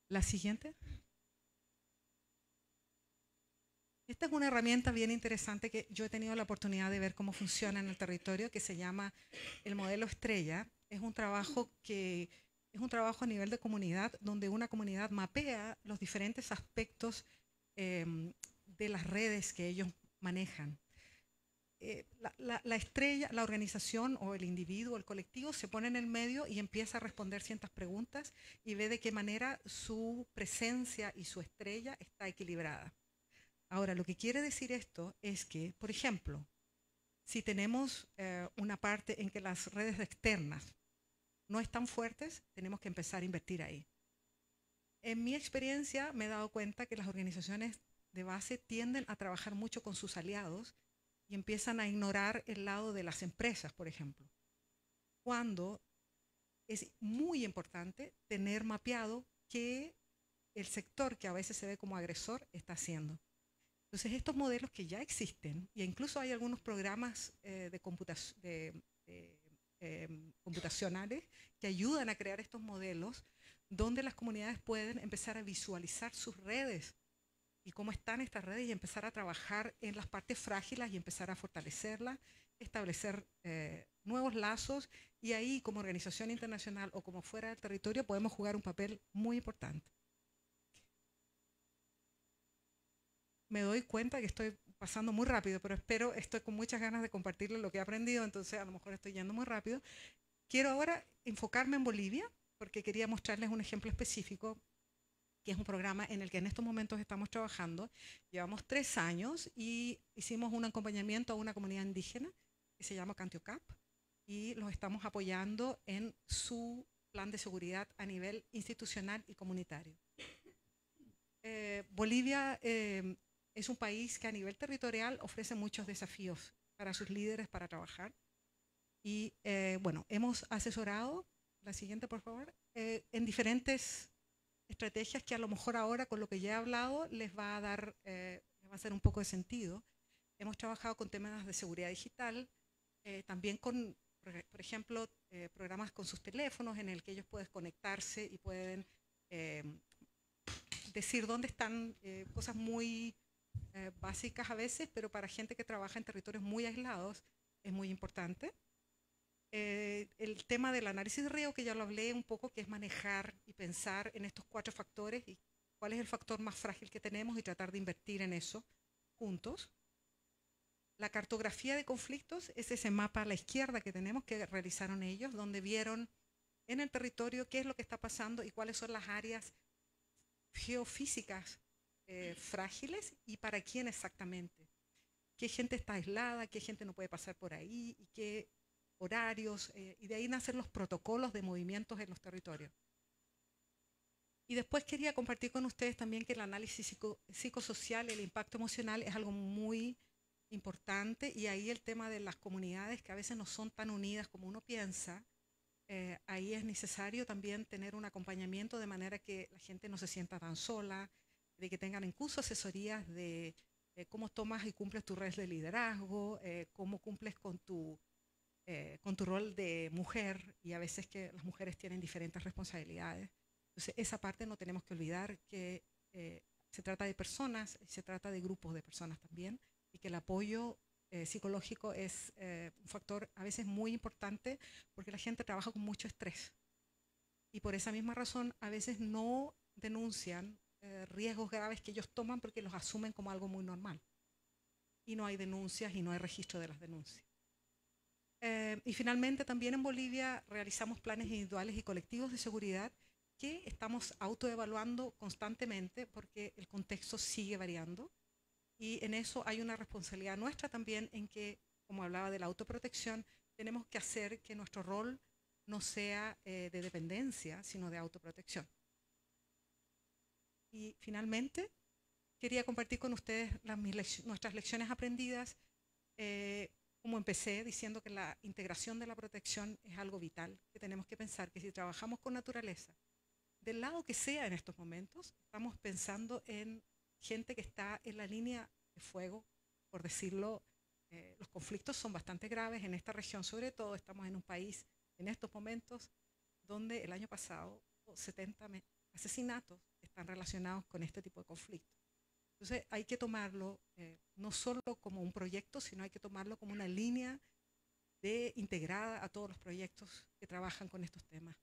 La siguiente. Esta es una herramienta bien interesante que yo he tenido la oportunidad de ver cómo funciona en el territorio, que se llama el modelo Estrella. Es un trabajo a nivel de comunidad, donde una comunidad mapea los diferentes aspectos de las redes que ellos manejan. La estrella, la organización o el individuo, el colectivo, se pone en el medio y empieza a responder ciertas preguntas y ve de qué manera su presencia y su estrella está equilibrada. Ahora, lo que quiere decir esto es que, por ejemplo, si tenemos una parte en que las redes externas no están fuertes, tenemos que empezar a invertir ahí. En mi experiencia me he dado cuenta que las organizaciones de base tienden a trabajar mucho con sus aliados y empiezan a ignorar el lado de las empresas, por ejemplo. Cuando es muy importante tener mapeado qué el sector que a veces se ve como agresor está haciendo. Entonces, estos modelos que ya existen, e incluso hay algunos programas computacionales que ayudan a crear estos modelos donde las comunidades pueden empezar a visualizar sus redes y cómo están estas redes y empezar a trabajar en las partes frágiles y empezar a fortalecerlas, establecer nuevos lazos, y ahí como organización internacional o como fuera del territorio podemos jugar un papel muy importante. Me doy cuenta que estoy pasando muy rápido, pero estoy con muchas ganas de compartirles lo que he aprendido, entonces a lo mejor estoy yendo muy rápido. Quiero ahora enfocarme en Bolivia, porque quería mostrarles un ejemplo específico, que es un programa en el que en estos momentos estamos trabajando. Llevamos 3 años y hicimos un acompañamiento a una comunidad indígena que se llama Cantiocap, y los estamos apoyando en su plan de seguridad a nivel institucional y comunitario. Bolivia es un país que a nivel territorial ofrece muchos desafíos para sus líderes para trabajar. Y bueno, hemos asesorado, la siguiente por favor, en diferentes estrategias que a lo mejor ahora con lo que ya he hablado les va a dar, les va a hacer un poco de sentido. Hemos trabajado con temas de seguridad digital, también con, por ejemplo, programas con sus teléfonos en el que ellos pueden conectarse y pueden decir dónde están, cosas muy básicas a veces, pero para gente que trabaja en territorios muy aislados es muy importante. El tema del análisis de riesgo, que ya lo hablé un poco, que es manejar y pensar en estos 4 factores y cuál es el factor más frágil que tenemos y tratar de invertir en eso juntos. La cartografía de conflictos es ese mapa a la izquierda que tenemos, que realizaron ellos, donde vieron en el territorio qué es lo que está pasando y cuáles son las áreas geofísicas frágiles y para quién exactamente. Qué gente está aislada, qué gente no puede pasar por ahí y qué horarios, y de ahí nacen los protocolos de movimientos en los territorios. Y después quería compartir con ustedes también que el análisis psicosocial, el impacto emocional es algo muy importante, y ahí el tema de las comunidades que a veces no son tan unidas como uno piensa, ahí es necesario también tener un acompañamiento de manera que la gente no se sienta tan sola, de que tengan incluso asesorías de cómo tomas y cumples tu rol de liderazgo, cómo cumples con tu rol de mujer, y a veces que las mujeres tienen diferentes responsabilidades. Entonces esa parte no tenemos que olvidar, que se trata de personas, se trata de grupos de personas también, y que el apoyo psicológico es un factor a veces muy importante, porque la gente trabaja con mucho estrés y por esa misma razón a veces no denuncian riesgos graves que ellos toman porque los asumen como algo muy normal, y no hay denuncias y no hay registro de las denuncias. Y finalmente también en Bolivia realizamos planes individuales y colectivos de seguridad que estamos autoevaluando constantemente porque el contexto sigue variando, y en eso hay una responsabilidad nuestra también en que, como hablaba de la autoprotección, tenemos que hacer que nuestro rol no sea de dependencia, sino de autoprotección. Y finalmente, quería compartir con ustedes nuestras lecciones aprendidas. Como empecé diciendo que la integración de la protección es algo vital, que tenemos que pensar que si trabajamos con naturaleza, del lado que sea en estos momentos, estamos pensando en gente que está en la línea de fuego, por decirlo. Los conflictos son bastante graves en esta región, sobre todo estamos en un país en estos momentos donde el año pasado hubo 70 asesinatos que están relacionados con este tipo de conflictos. Entonces hay que tomarlo no solo como un proyecto, sino hay que tomarlo como una línea integrada a todos los proyectos que trabajan con estos temas.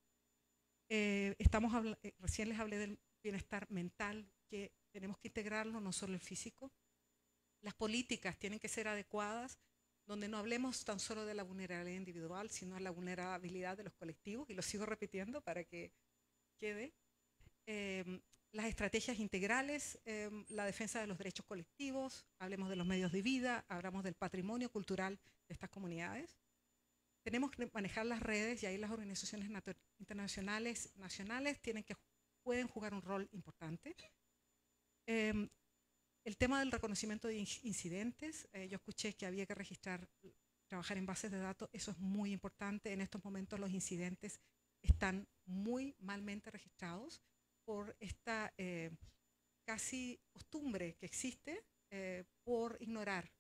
Recién les hablé del bienestar mental, que tenemos que integrarlo, no solo el físico. Las políticas tienen que ser adecuadas, donde no hablemos tan solo de la vulnerabilidad individual, sino de la vulnerabilidad de los colectivos, y lo sigo repitiendo para que quede. Las estrategias integrales, la defensa de los derechos colectivos, hablemos de los medios de vida, hablamos del patrimonio cultural de estas comunidades. Tenemos que manejar las redes, y ahí las organizaciones internacionales, nacionales, pueden jugar un rol importante. El tema del reconocimiento de incidentes, yo escuché que había que trabajar en bases de datos, eso es muy importante. En estos momentos los incidentes están muy malmente registrados por esta casi costumbre que existe por ignorar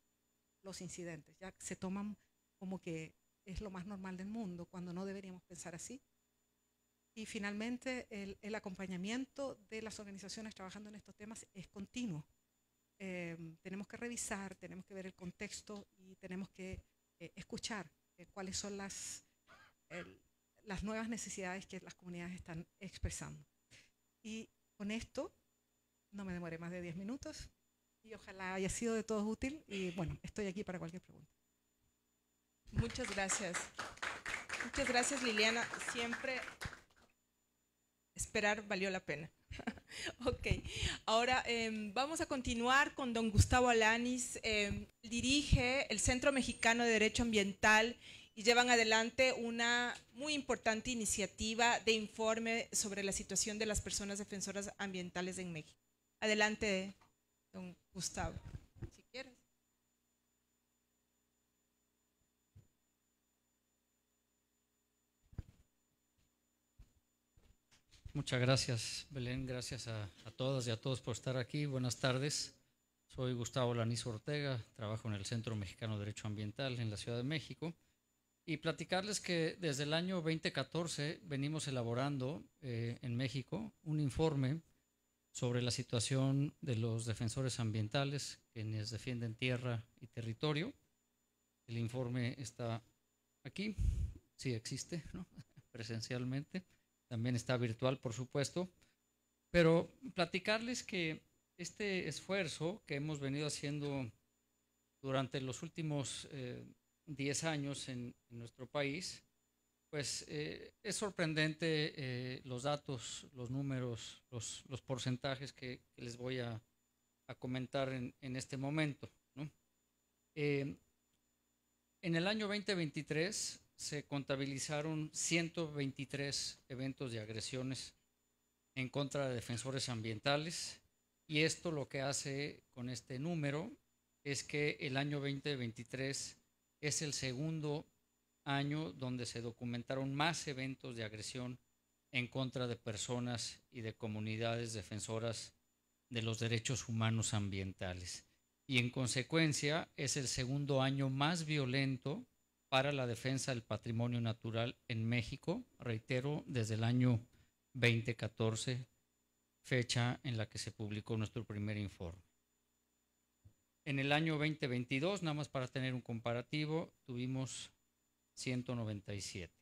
los incidentes. Ya se toman como que es lo más normal del mundo, cuando no deberíamos pensar así. Y finalmente, el acompañamiento de las organizaciones trabajando en estos temas es continuo. Tenemos que revisar, tenemos que ver el contexto y tenemos que escuchar cuáles son las nuevas necesidades que las comunidades están expresando. Y con esto, no me demoré más de 10 minutos y ojalá haya sido de todos útil, y bueno, estoy aquí para cualquier pregunta. Muchas gracias. Muchas gracias, Liliana. Siempre esperar valió la pena. Ok, ahora vamos a continuar con don Gustavo Alanis. Dirige el Centro Mexicano de Derecho Ambiental y llevan adelante una muy importante iniciativa de informe sobre la situación de las personas defensoras ambientales en México. Adelante, don Gustavo, si quieres. Muchas gracias, Belén. Gracias a todas y a todos por estar aquí. Buenas tardes. Soy Gustavo Lanizo Ortega, trabajo en el Centro Mexicano de Derecho Ambiental en la Ciudad de México. Y platicarles que desde el año 2014 venimos elaborando en México un informe sobre la situación de los defensores ambientales, quienes defienden tierra y territorio. El informe está aquí, sí existe, ¿no? Presencialmente. También está virtual, por supuesto, pero platicarles que este esfuerzo que hemos venido haciendo durante los últimos 10 años en nuestro país, pues es sorprendente los datos, los números, los porcentajes que les voy a comentar en este momento, ¿no? En el año 2023 se contabilizaron 123 eventos de agresiones en contra de defensores ambientales, y esto lo que hace con este número es que el año 2023 es el segundo año donde se documentaron más eventos de agresión en contra de personas y de comunidades defensoras de los derechos humanos ambientales. Y en consecuencia es el segundo año más violento para la defensa del patrimonio natural en México, reitero, desde el año 2014, fecha en la que se publicó nuestro primer informe. En el año 2022, nada más para tener un comparativo, tuvimos 197.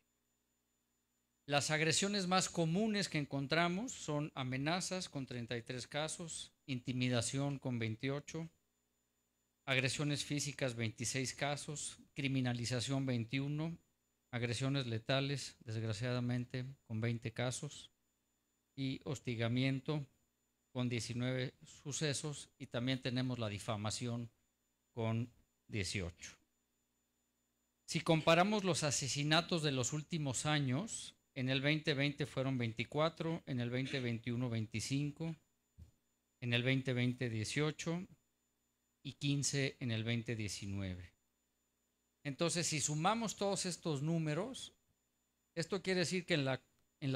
Las agresiones más comunes que encontramos son amenazas con 33 casos, intimidación con 28, agresiones físicas 26 casos, criminalización 21, agresiones letales, desgraciadamente, con 20 casos, y hostigamiento con 19 sucesos, y también tenemos la difamación con 18. Si comparamos los asesinatos de los últimos años, en el 2020 fueron 24, en el 2021 25, en el 2020 18 y 15 en el 2019. Entonces, si sumamos todos estos números, esto quiere decir que en la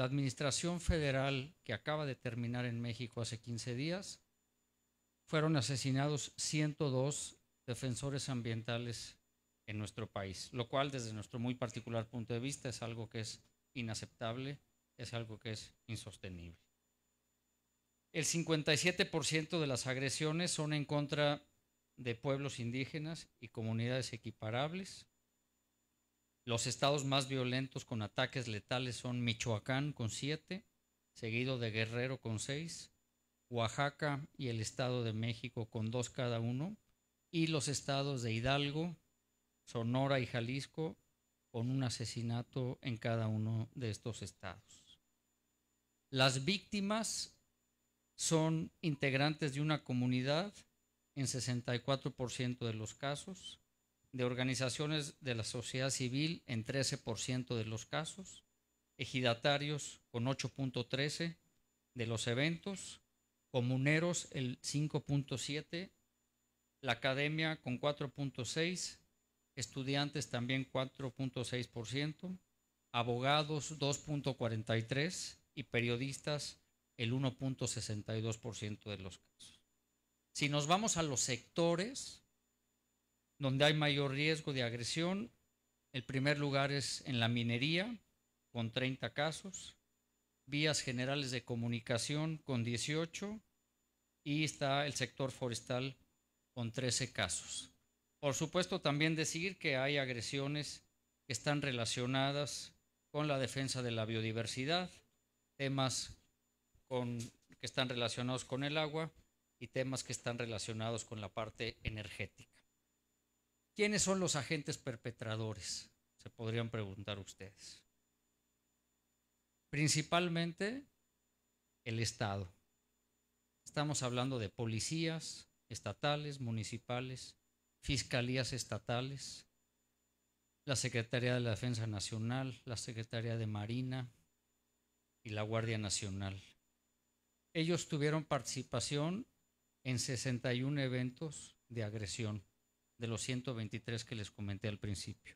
administración federal que acaba de terminar en México hace 15 días, fueron asesinados 102 defensores ambientales en nuestro país, lo cual desde nuestro muy particular punto de vista es algo que es inaceptable, es algo que es insostenible. El 57% de las agresiones son en contra de pueblos indígenas y comunidades equiparables. Los estados más violentos con ataques letales son Michoacán con 7, seguido de Guerrero con 6, Oaxaca y el Estado de México con 2 cada uno, y los estados de Hidalgo, Sonora y Jalisco con un asesinato en cada uno de estos estados. Las víctimas son integrantes de una comunidad en 64% de los casos, de organizaciones de la sociedad civil en 13% de los casos, ejidatarios con 8.13% de los eventos, comuneros el 5.7%, la academia con 4.6%, estudiantes también 4.6%, abogados 2.43% y periodistas el 1.62% de los casos. Si nos vamos a los sectores donde hay mayor riesgo de agresión, el primer lugar es en la minería, con 30 casos, vías generales de comunicación con 18, y está el sector forestal con 13 casos. Por supuesto, también decir que hay agresiones que están relacionadas con la defensa de la biodiversidad, temas que están relacionados con el agua y temas que están relacionados con la parte energética. ¿Quiénes son los agentes perpetradores? Se podrían preguntar ustedes. Principalmente el Estado. Estamos hablando de policías estatales, municipales, fiscalías estatales, la Secretaría de la Defensa Nacional, la Secretaría de Marina y la Guardia Nacional. Ellos tuvieron participación en 61 eventos de agresión, de los 123 que les comenté al principio.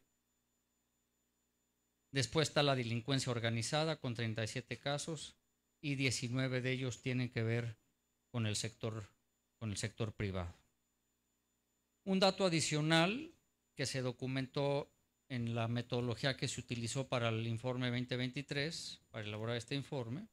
Después está la delincuencia organizada con 37 casos, y 19 de ellos tienen que ver con el sector privado. Un dato adicional que se documentó en la metodología que se utilizó para el informe 2023, para elaborar este informe,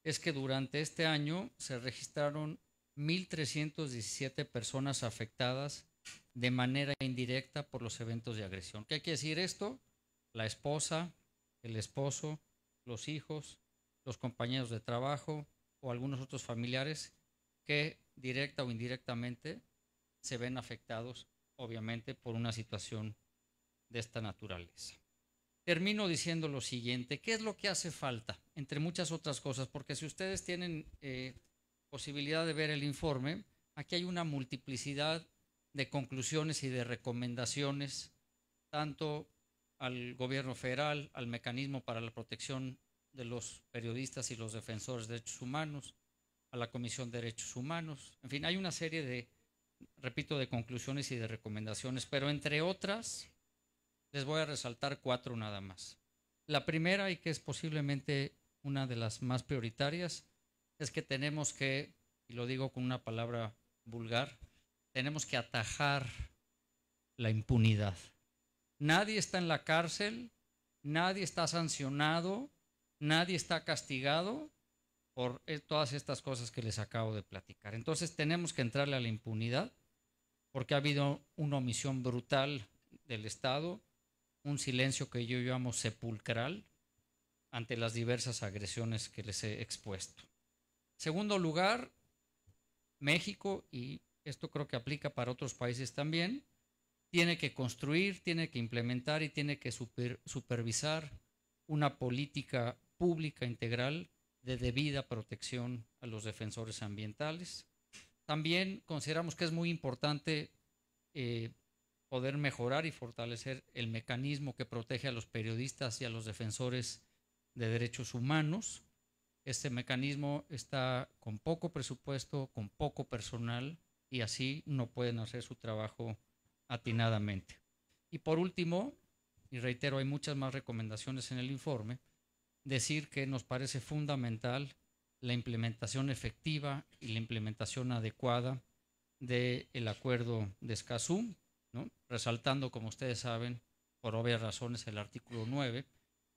es que durante este año se registraron 1.317 personas afectadas de manera indirecta por los eventos de agresión. ¿Qué quiere decir esto? La esposa, el esposo, los hijos, los compañeros de trabajo o algunos otros familiares que directa o indirectamente se ven afectados, obviamente, por una situación de esta naturaleza. Termino diciendo lo siguiente: ¿qué es lo que hace falta? Entre muchas otras cosas, porque si ustedes tienen posibilidad de ver el informe, aquí hay una multiplicidad de conclusiones y de recomendaciones, tanto al gobierno federal, al mecanismo para la protección de los periodistas y los defensores de derechos humanos, a la Comisión de Derechos Humanos. En fin, hay una serie de, repito, de conclusiones y de recomendaciones, pero entre otras les voy a resaltar 4 nada más. La primera, y que es posiblemente una de las más prioritarias, es que tenemos que, y lo digo con una palabra vulgar, tenemos que atajar la impunidad. Nadie está en la cárcel, nadie está sancionado, nadie está castigado por todas estas cosas que les acabo de platicar. Entonces tenemos que entrarle a la impunidad porque ha habido una omisión brutal del Estado, un silencio que yo llamo sepulcral ante las diversas agresiones que les he expuesto. Segundo lugar, México, y esto creo que aplica para otros países también, tiene que construir, tiene que implementar y tiene que supervisar una política pública integral de debida protección a los defensores ambientales. También consideramos que es muy importante poder mejorar y fortalecer el mecanismo que protege a los periodistas y a los defensores de derechos humanos. Este mecanismo está con poco presupuesto, con poco personal, y así no pueden hacer su trabajo atinadamente. Y por último, y reitero, hay muchas más recomendaciones en el informe, decir que nos parece fundamental la implementación efectiva y la implementación adecuada del acuerdo de Escazú, ¿no? Resaltando, como ustedes saben, por obvias razones, el artículo 9,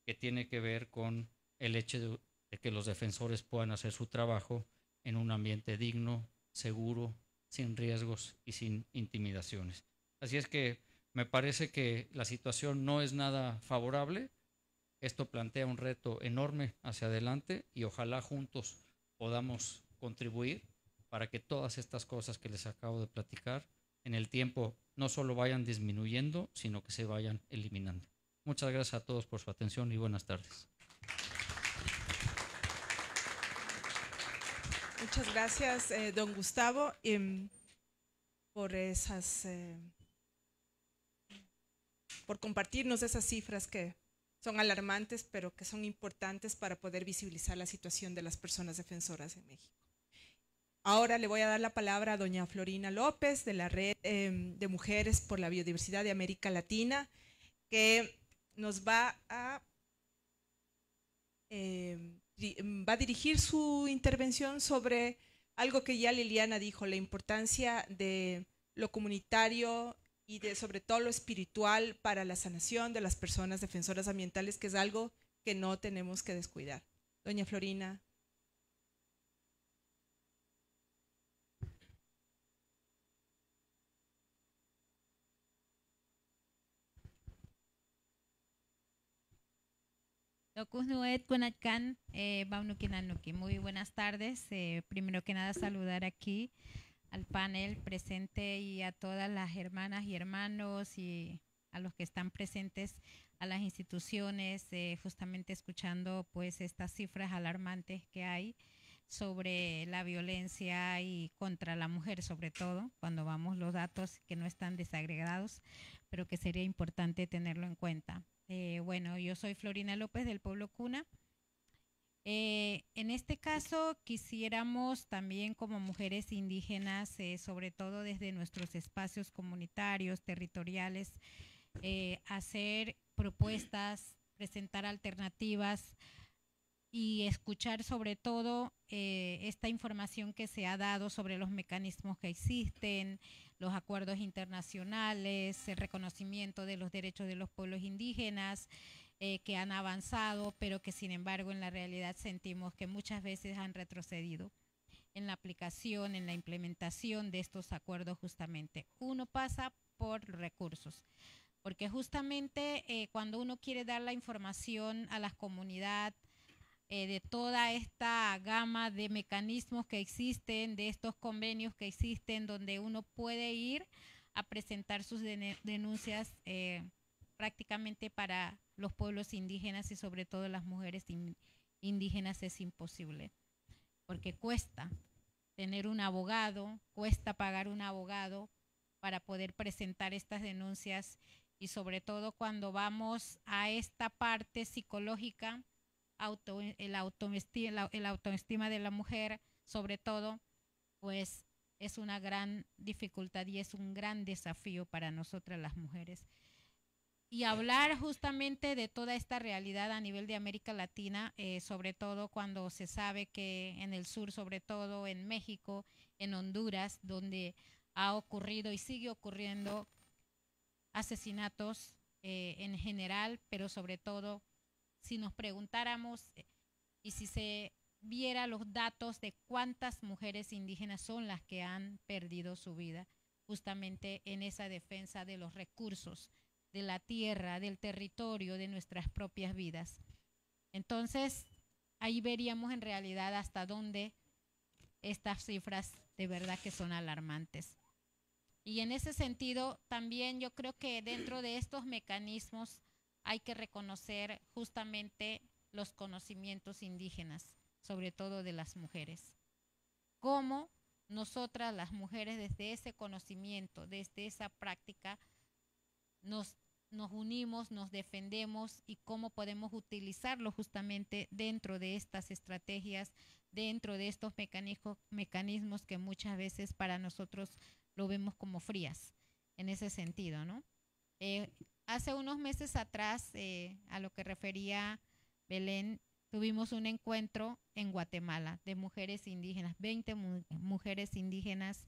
que tiene que ver con el hecho de que los defensores puedan hacer su trabajo en un ambiente digno, seguro, sin riesgos y sin intimidaciones. Así es que me parece que la situación no es nada favorable. Esto plantea un reto enorme hacia adelante y ojalá juntos podamos contribuir para que todas estas cosas que les acabo de platicar en el tiempo no solo vayan disminuyendo, sino que se vayan eliminando. Muchas gracias a todos por su atención y buenas tardes. Muchas gracias, don Gustavo, por compartirnos esas cifras que son alarmantes, pero que son importantes para poder visibilizar la situación de las personas defensoras en México. Ahora le voy a dar la palabra a doña Florina López, de la Red de Mujeres por la Biodiversidad de América Latina, que nos va a dirigir su intervención sobre algo que ya Liliana dijo, la importancia de lo comunitario y de sobre todo lo espiritual para la sanación de las personas defensoras ambientales, que es algo que no tenemos que descuidar. Doña Florina. Muy buenas tardes. Primero que nada, saludar aquí al panel presente y a todas las hermanas y hermanos y a los que están presentes, a las instituciones, justamente escuchando pues estas cifras alarmantes que hay sobre la violencia y contra la mujer, sobre todo cuando vamos los datos que no están desagregados, pero que sería importante tenerlo en cuenta. Bueno, yo soy Florina López del pueblo Cuna. En este caso quisiéramos también como mujeres indígenas, sobre todo desde nuestros espacios comunitarios, territoriales, hacer propuestas, presentar alternativas y escuchar sobre todo esta información que se ha dado sobre los mecanismos que existen, los acuerdos internacionales, el reconocimiento de los derechos de los pueblos indígenas que han avanzado, pero que sin embargo en la realidad sentimos que muchas veces han retrocedido en la aplicación, en la implementación de estos acuerdos justamente. Uno pasa por recursos, porque justamente cuando uno quiere dar la información a la comunidad de toda esta gama de mecanismos que existen, de estos convenios que existen, donde uno puede ir a presentar sus denuncias prácticamente para los pueblos indígenas y sobre todo las mujeres indígenas, es imposible, porque cuesta tener un abogado, cuesta pagar un abogado para poder presentar estas denuncias, y sobre todo cuando vamos a esta parte psicológica, el autoestima de la mujer, sobre todo, pues es una gran dificultad y es un gran desafío para nosotras las mujeres. Y hablar justamente de toda esta realidad a nivel de América Latina, sobre todo cuando se sabe que en el sur, sobre todo en México, en Honduras, donde ha ocurrido y sigue ocurriendo asesinatos en general, pero sobre todo si nos preguntáramos y si se viera los datos de cuántas mujeres indígenas son las que han perdido su vida justamente en esa defensa de los recursos, de la tierra, del territorio, de nuestras propias vidas. Entonces, ahí veríamos en realidad hasta dónde estas cifras de verdad que son alarmantes. Y en ese sentido, también yo creo que dentro de estos mecanismos hay que reconocer justamente los conocimientos indígenas, sobre todo de las mujeres. Cómo nosotras las mujeres desde ese conocimiento, desde esa práctica, nos unimos, nos defendemos y cómo podemos utilizarlo justamente dentro de estas estrategias, dentro de estos mecanismos que muchas veces para nosotros lo vemos como frías en ese sentido, ¿no? Hace unos meses atrás, a lo que refería Belén, tuvimos un encuentro en Guatemala de mujeres indígenas, 20 mujeres indígenas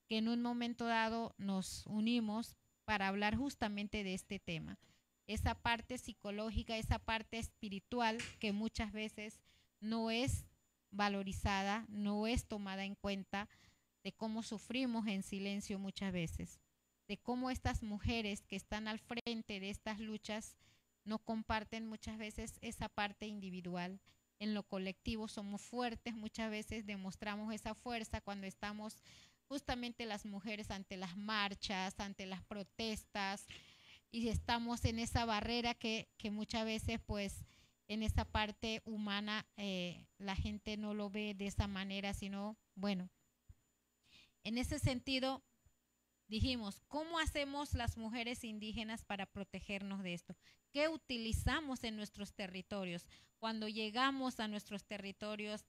que en un momento dado nos unimos para hablar justamente de este tema. Esa parte psicológica, esa parte espiritual que muchas veces no es valorizada, no es tomada en cuenta, de cómo sufrimos en silencio muchas veces, de cómo estas mujeres que están al frente de estas luchas no comparten muchas veces esa parte individual. En lo colectivo somos fuertes, muchas veces demostramos esa fuerza cuando estamos justamente las mujeres ante las marchas, ante las protestas, y estamos en esa barrera que muchas veces pues en esa parte humana la gente no lo ve de esa manera, sino bueno, en ese sentido dijimos, ¿cómo hacemos las mujeres indígenas para protegernos de esto? ¿Qué utilizamos en nuestros territorios? Cuando llegamos a nuestros territorios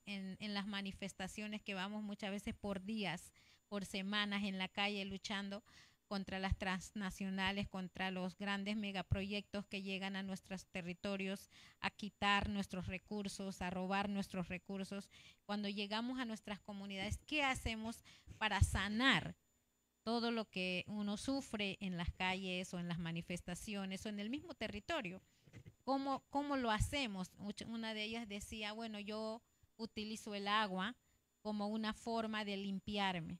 en las manifestaciones que vamos muchas veces por días, por semanas en la calle luchando contra las transnacionales, contra los grandes megaproyectos que llegan a nuestros territorios a quitar nuestros recursos, a robar nuestros recursos. Cuando llegamos a nuestras comunidades, ¿qué hacemos para sanar todo lo que uno sufre en las calles o en las manifestaciones o en el mismo territorio? ¿Cómo lo hacemos? Una de ellas decía, bueno, yo utilizo el agua como una forma de limpiarme,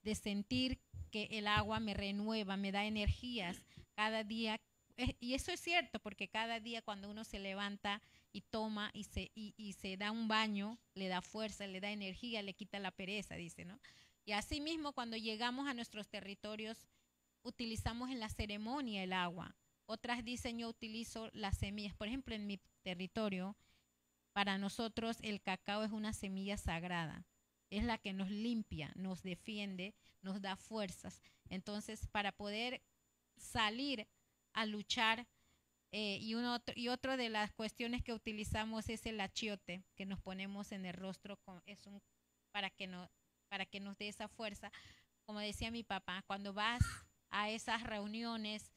de sentir que el agua me renueva, me da energías cada día. Y eso es cierto, porque cada día cuando uno se levanta y toma y se da un baño, le da fuerza, le da energía, le quita la pereza, dice, ¿no? Y así mismo cuando llegamos a nuestros territorios, utilizamos en la ceremonia el agua. Otras dicen, yo utilizo las semillas. Por ejemplo, en mi territorio, para nosotros el cacao es una semilla sagrada. Es la que nos limpia, nos defiende, nos da fuerzas. Entonces, para poder salir a luchar, y otro de las cuestiones que utilizamos es el achiote, que nos ponemos en el rostro, para que nos dé esa fuerza. Como decía mi papá, cuando vas a esas reuniones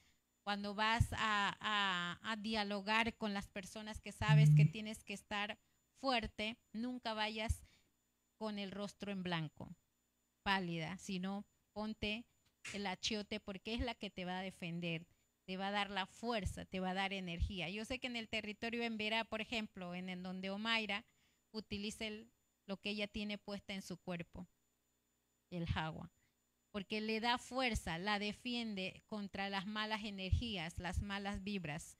cuando vas a dialogar con las personas que sabes que tienes que estar fuerte, nunca vayas con el rostro en blanco, pálida, sino ponte el achiote porque es la que te va a defender, te va a dar la fuerza, te va a dar energía. Yo sé que en el territorio en Verá, por ejemplo, en el donde Omaira utiliza lo que ella tiene puesta en su cuerpo, el jagua, porque le da fuerza, la defiende contra las malas energías, las malas vibras.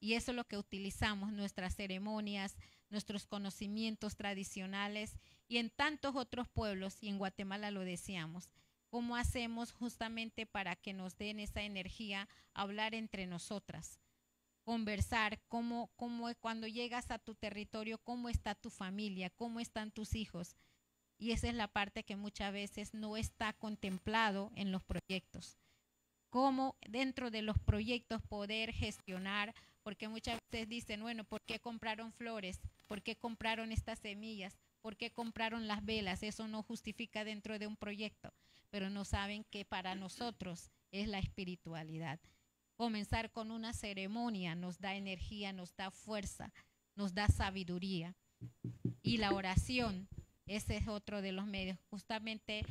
Y eso es lo que utilizamos, nuestras ceremonias, nuestros conocimientos tradicionales y en tantos otros pueblos, y en Guatemala lo decíamos. ¿Cómo hacemos justamente para que nos den esa energía, hablar entre nosotras, conversar, cómo cuando llegas a tu territorio, cómo está tu familia, cómo están tus hijos? Y esa es la parte que muchas veces no está contemplado en los proyectos. Cómo dentro de los proyectos poder gestionar, porque muchas veces dicen, bueno, ¿por qué compraron flores? ¿Por qué compraron estas semillas? ¿Por qué compraron las velas? Eso no justifica dentro de un proyecto, pero no saben que para nosotros es la espiritualidad. Comenzar con una ceremonia nos da energía, nos da fuerza, nos da sabiduría. Y la oración, ese es otro de los medios. Justamente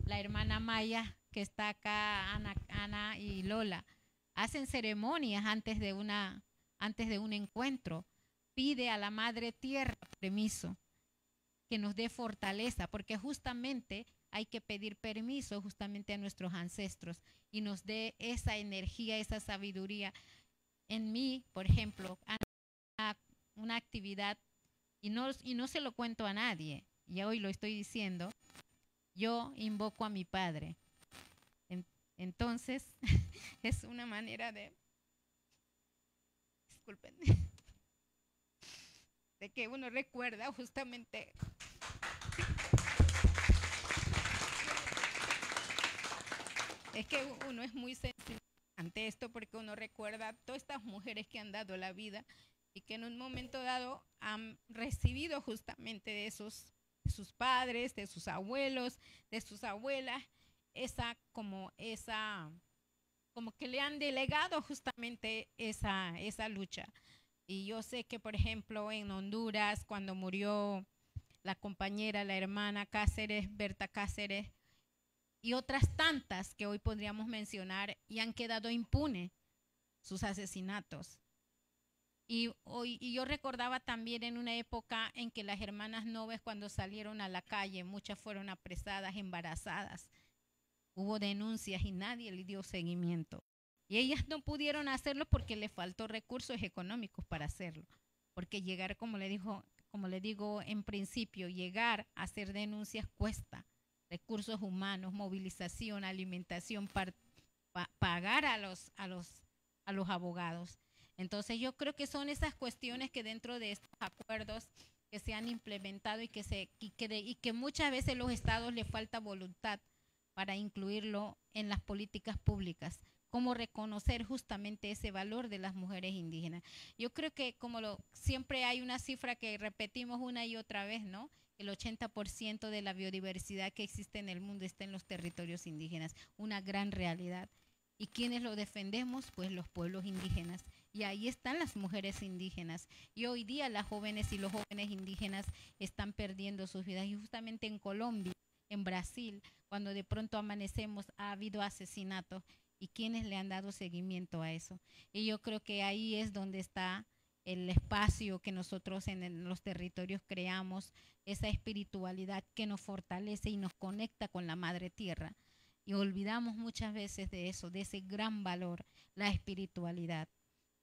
la hermana Maya, que está acá, Ana y Lola, hacen ceremonias antes de un encuentro. Pide a la Madre Tierra permiso, que nos dé fortaleza, porque justamente hay que pedir permiso justamente a nuestros ancestros y nos dé esa energía, esa sabiduría. En mí, por ejemplo, una actividad, y no se lo cuento a nadie, y hoy lo estoy diciendo, yo invoco a mi padre. Entonces, es una manera de, disculpen, de que uno recuerda justamente es que uno es muy sensible ante esto porque uno recuerda a todas estas mujeres que han dado la vida y que en un momento dado han recibido justamente de sus padres, de sus abuelos, de sus abuelas, como que le han delegado justamente esa lucha. Y yo sé que, por ejemplo, en Honduras, cuando murió la compañera, la hermana Cáceres, Berta Cáceres, y otras tantas que hoy podríamos mencionar, y han quedado impunes sus asesinatos. Y yo recordaba también en una época en que las hermanas Noves, cuando salieron a la calle, muchas fueron apresadas, embarazadas. Hubo denuncias y nadie le dio seguimiento. Y ellas no pudieron hacerlo porque les faltó recursos económicos para hacerlo. Porque llegar, como le digo en principio, llegar a hacer denuncias cuesta. Recursos humanos, movilización, alimentación, pagar a los abogados. Entonces yo creo que son esas cuestiones que dentro de estos acuerdos que se han implementado y que muchas veces los estados les falta voluntad para incluirlo en las políticas públicas, cómo reconocer justamente ese valor de las mujeres indígenas. Yo creo que siempre hay una cifra que repetimos una y otra vez, ¿no? El 80% de la biodiversidad que existe en el mundo está en los territorios indígenas, una gran realidad. ¿Y quiénes lo defendemos? Pues los pueblos indígenas. Y ahí están las mujeres indígenas. Y hoy día las jóvenes y los jóvenes indígenas están perdiendo sus vidas. Y justamente en Colombia, en Brasil, cuando de pronto amanecemos, ha habido asesinatos. ¿Y quiénes le han dado seguimiento a eso? Y yo creo que ahí es donde está el espacio que nosotros en los territorios creamos, esa espiritualidad que nos fortalece y nos conecta con la Madre Tierra. Y olvidamos muchas veces de eso, de ese gran valor, la espiritualidad.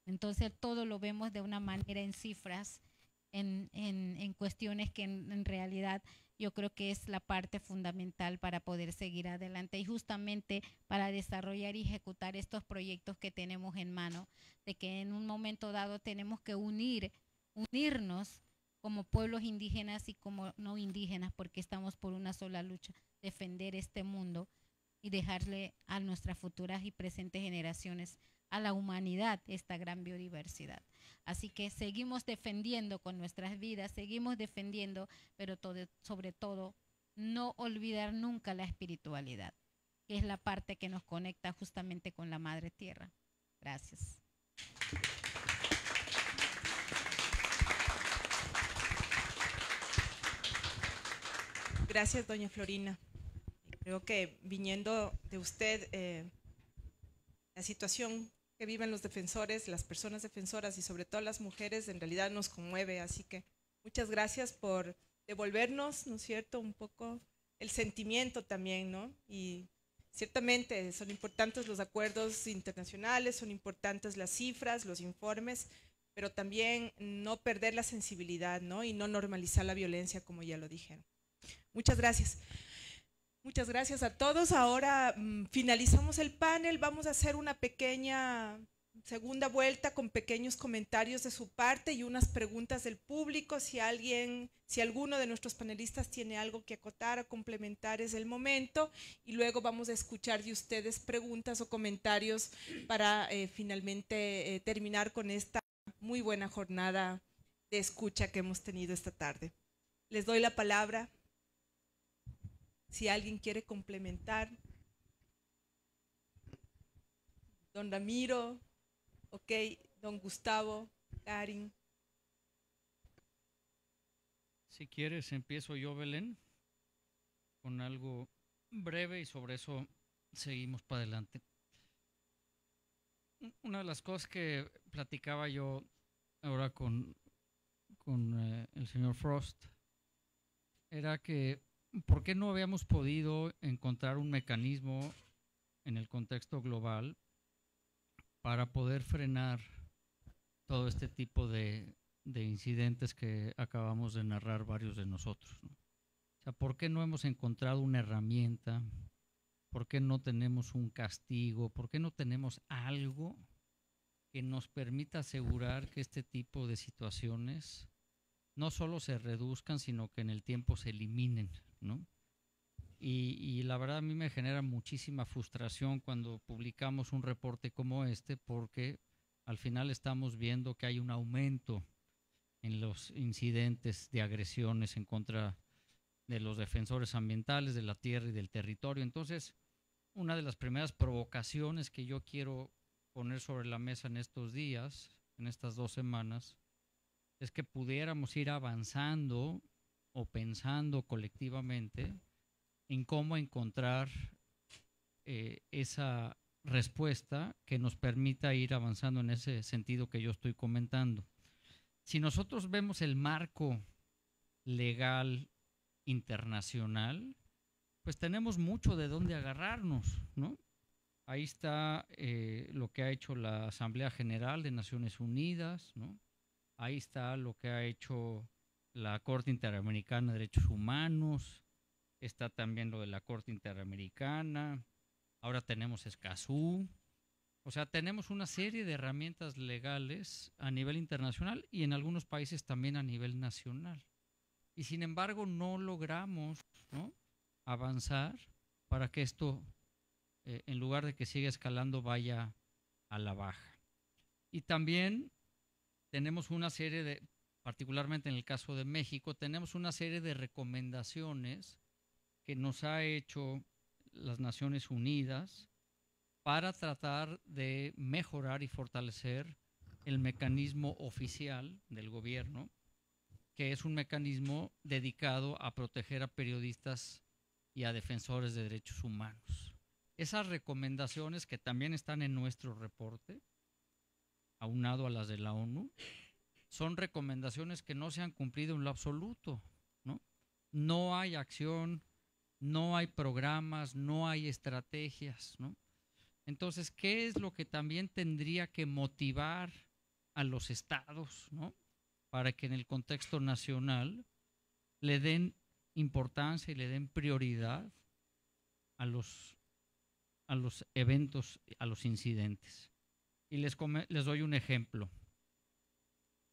Entonces todo lo vemos de una manera en cifras, en cuestiones que en realidad yo creo que es la parte fundamental para poder seguir adelante y justamente para desarrollar y ejecutar estos proyectos que tenemos en mano, de que en un momento dado tenemos que unirnos como pueblos indígenas y como no indígenas, porque estamos por una sola lucha, defender este mundo y dejarle a nuestras futuras y presentes generaciones, a la humanidad, esta gran biodiversidad. Así que seguimos defendiendo con nuestras vidas, seguimos defendiendo, pero sobre todo no olvidar nunca la espiritualidad, que es la parte que nos conecta justamente con la Madre Tierra. Gracias. Gracias, doña Florina. Creo que viniendo de usted, la situación que viven los defensores, las personas defensoras y sobre todo las mujeres en realidad nos conmueve. Así que muchas gracias por devolvernos, ¿no es cierto?, un poco el sentimiento también, ¿no? Y ciertamente son importantes los acuerdos internacionales, son importantes las cifras, los informes, pero también no perder la sensibilidad, ¿no? Y no normalizar la violencia, como ya lo dijeron. Muchas gracias. Muchas gracias a todos. Ahora finalizamos el panel. Vamos a hacer una pequeña segunda vuelta con pequeños comentarios de su parte y unas preguntas del público. Si alguno de nuestros panelistas tiene algo que acotar o complementar, es el momento. Y luego vamos a escuchar de ustedes preguntas o comentarios para finalmente terminar con esta muy buena jornada de escucha que hemos tenido esta tarde. Les doy la palabra. Si alguien quiere complementar. Don Ramiro, ok, don Gustavo, Karin. Si quieres, empiezo yo, Belén, con algo breve y sobre eso seguimos para adelante. Una de las cosas que platicaba yo ahora con el señor Frost era que ¿por qué no habíamos podido encontrar un mecanismo en el contexto global para poder frenar todo este tipo de incidentes que acabamos de narrar varios de nosotros, ¿no? O sea, ¿por qué no hemos encontrado una herramienta? ¿Por qué no tenemos un castigo? ¿Por qué no tenemos algo que nos permita asegurar que este tipo de situaciones no solo se reduzcan, sino que en el tiempo se eliminen, ¿no? Y la verdad a mí me genera muchísima frustración cuando publicamos un reporte como este, porque al final estamos viendo que hay un aumento en los incidentes de agresiones en contra de los defensores ambientales, de la tierra y del territorio. Entonces, una de las primeras provocaciones que yo quiero poner sobre la mesa en estos días, en estas 2 semanas, es que pudiéramos ir avanzando o pensando colectivamente en cómo encontrar esa respuesta que nos permita ir avanzando en ese sentido que yo estoy comentando. Si nosotros vemos el marco legal internacional, pues tenemos mucho de dónde agarrarnos, ¿no? Ahí está lo que ha hecho la Asamblea General de Naciones Unidas, ¿no? Ahí está lo que ha hecho la Corte Interamericana de Derechos Humanos, está también lo de la Corte Interamericana, ahora tenemos Escazú. O sea, tenemos una serie de herramientas legales a nivel internacional y en algunos países también a nivel nacional. Y sin embargo no logramos, ¿no?, avanzar para que esto, en lugar de que siga escalando, vaya a la baja. Y también tenemos una serie de, particularmente en el caso de México, tenemos una serie de recomendaciones que nos ha hecho las Naciones Unidas para tratar de mejorar y fortalecer el mecanismo oficial del gobierno, que es un mecanismo dedicado a proteger a periodistas y a defensores de derechos humanos. Esas recomendaciones, que también están en nuestro reporte, aunado a las de la ONU, son recomendaciones que no se han cumplido en lo absoluto, ¿no? No hay acción, no hay programas, no hay estrategias, ¿no? Entonces, ¿qué es lo que también tendría que motivar a los estados, ¿no?, para que en el contexto nacional le den importancia y le den prioridad a los eventos, a los incidentes? Y les doy un ejemplo,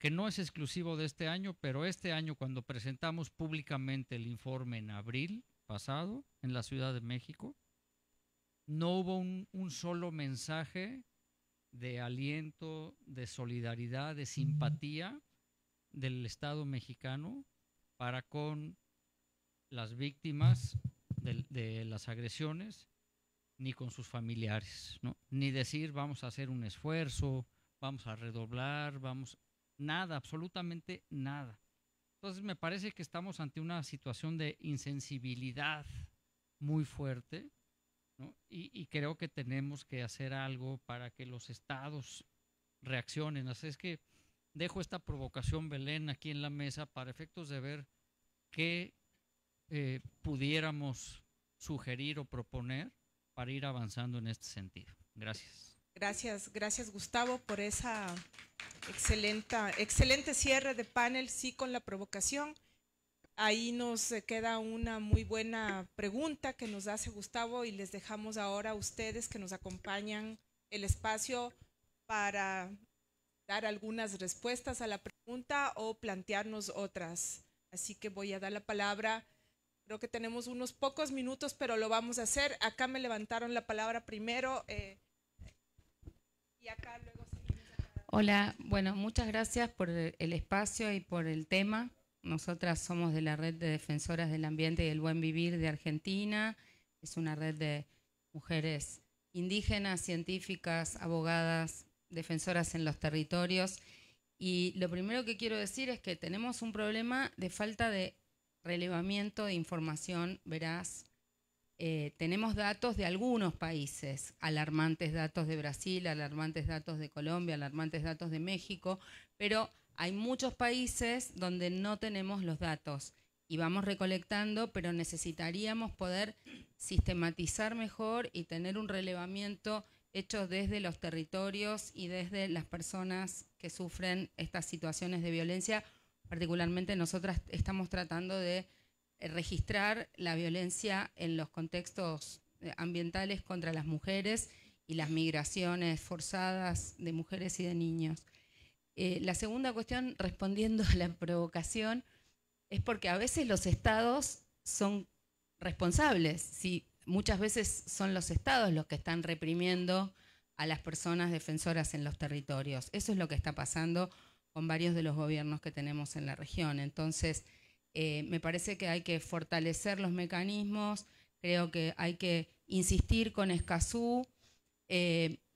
que no es exclusivo de este año, pero este año, cuando presentamos públicamente el informe en abril pasado en la Ciudad de México, no hubo un solo mensaje de aliento, de solidaridad, de simpatía del Estado mexicano para con las víctimas de las agresiones ni con sus familiares, ¿no? Ni decir vamos a hacer un esfuerzo, vamos a redoblar, nada, absolutamente nada. Entonces me parece que estamos ante una situación de insensibilidad muy fuerte, ¿no? Y creo que tenemos que hacer algo para que los estados reaccionen. Así es que dejo esta provocación, Belén, aquí en la mesa para efectos de ver qué pudiéramos sugerir o proponer para ir avanzando en este sentido. Gracias. Gracias Gustavo por esa excelente cierre de panel, sí, con la provocación. Ahí nos queda una muy buena pregunta que nos hace Gustavo y les dejamos ahora a ustedes que nos acompañan el espacio para dar algunas respuestas a la pregunta o plantearnos otras. Así que voy a dar la palabra. Creo que tenemos unos pocos minutos, pero lo vamos a hacer. Acá me levantaron la palabra primero. Y acá luego seguimos acá. Hola, bueno, muchas gracias por el espacio y por el tema. Nosotras somos de la Red de Defensoras del Ambiente y del Buen Vivir de Argentina. Es una red de mujeres indígenas, científicas, abogadas, defensoras en los territorios. Y lo primero que quiero decir es que tenemos un problema de falta de relevamiento de información veraz. Tenemos datos de algunos países, alarmantes datos de Brasil, alarmantes datos de Colombia, alarmantes datos de México, pero hay muchos países donde no tenemos los datos y vamos recolectando, pero necesitaríamos poder sistematizar mejor y tener un relevamiento hecho desde los territorios y desde las personas que sufren estas situaciones de violencia. Particularmente nosotras estamos tratando de registrar la violencia en los contextos ambientales contra las mujeres y las migraciones forzadas de mujeres y de niños. La segunda cuestión, respondiendo a la provocación, es porque a veces los estados son responsables. Sí, muchas veces son los estados los que están reprimiendo a las personas defensoras en los territorios. Eso es lo que está pasando con varios de los gobiernos que tenemos en la región. Entonces, me parece que hay que fortalecer los mecanismos, creo que hay que insistir con Escazú,